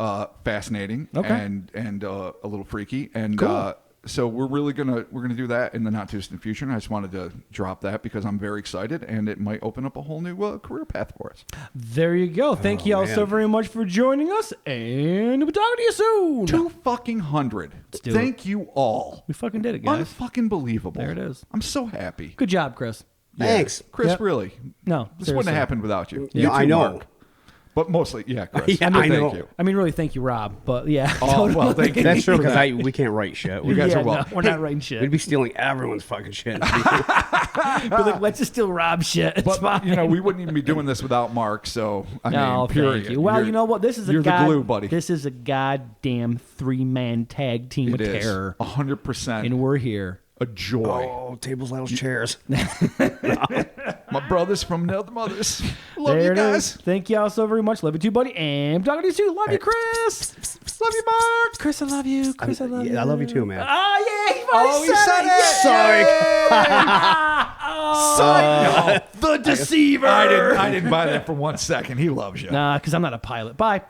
fascinating
Okay.
and a little freaky. And
Cool.
so we're gonna do that in the not too distant future. And I just wanted to drop that because I'm very excited and it might open up a whole new career path for us.
There you go. Thank you all so
man.
very much for joining us, and we'll talk to you soon.
200.
do
Thank you all.
We fucking did it, guys.
Unfucking believable.
There it is.
I'm so happy.
Good job, Chris.
Thanks.
Chris,
Yep.
really.
No,
This
seriously.
wouldn't have happened without you.
Yeah,
You
I
too,
know.
Mark. But mostly, yeah, Chris.
Yeah, I
Thank
know.
you.
I mean, really, thank you, Rob. But yeah.
Oh, well, thank you.
That's true
for
because
that.
we can't write shit.
You guys
yeah,
are welcome.
no, we're not writing shit.
We'd be stealing everyone's fucking shit.
But like, let's just still Rob shit. It's
But
fine.
we wouldn't even be doing this without Mark. So I
No,
mean, period.
thank you. Well,
You're-
you know what? This is
you're
the
the glue, buddy.
This is a goddamn 3-man tag team
It
of
is
terror,
100%
and we're here.
a joy.
Oh, tables, ladders, chairs.
My brothers from Nelda Mothers. Love
There
you
it
guys.
is. Thank you all so very much. Love you too, buddy. And talking to you too. Love you, Chris. Love you, Mark. Chris, I love you. Chris, I love you.
Yeah, I love you too, man.
Oh, yeah. He
Oh, you said it.
Sorry.
Oh, the deceiver.
I didn't buy that for 1 second. He loves you.
Nah, because I'm not a pilot. Bye.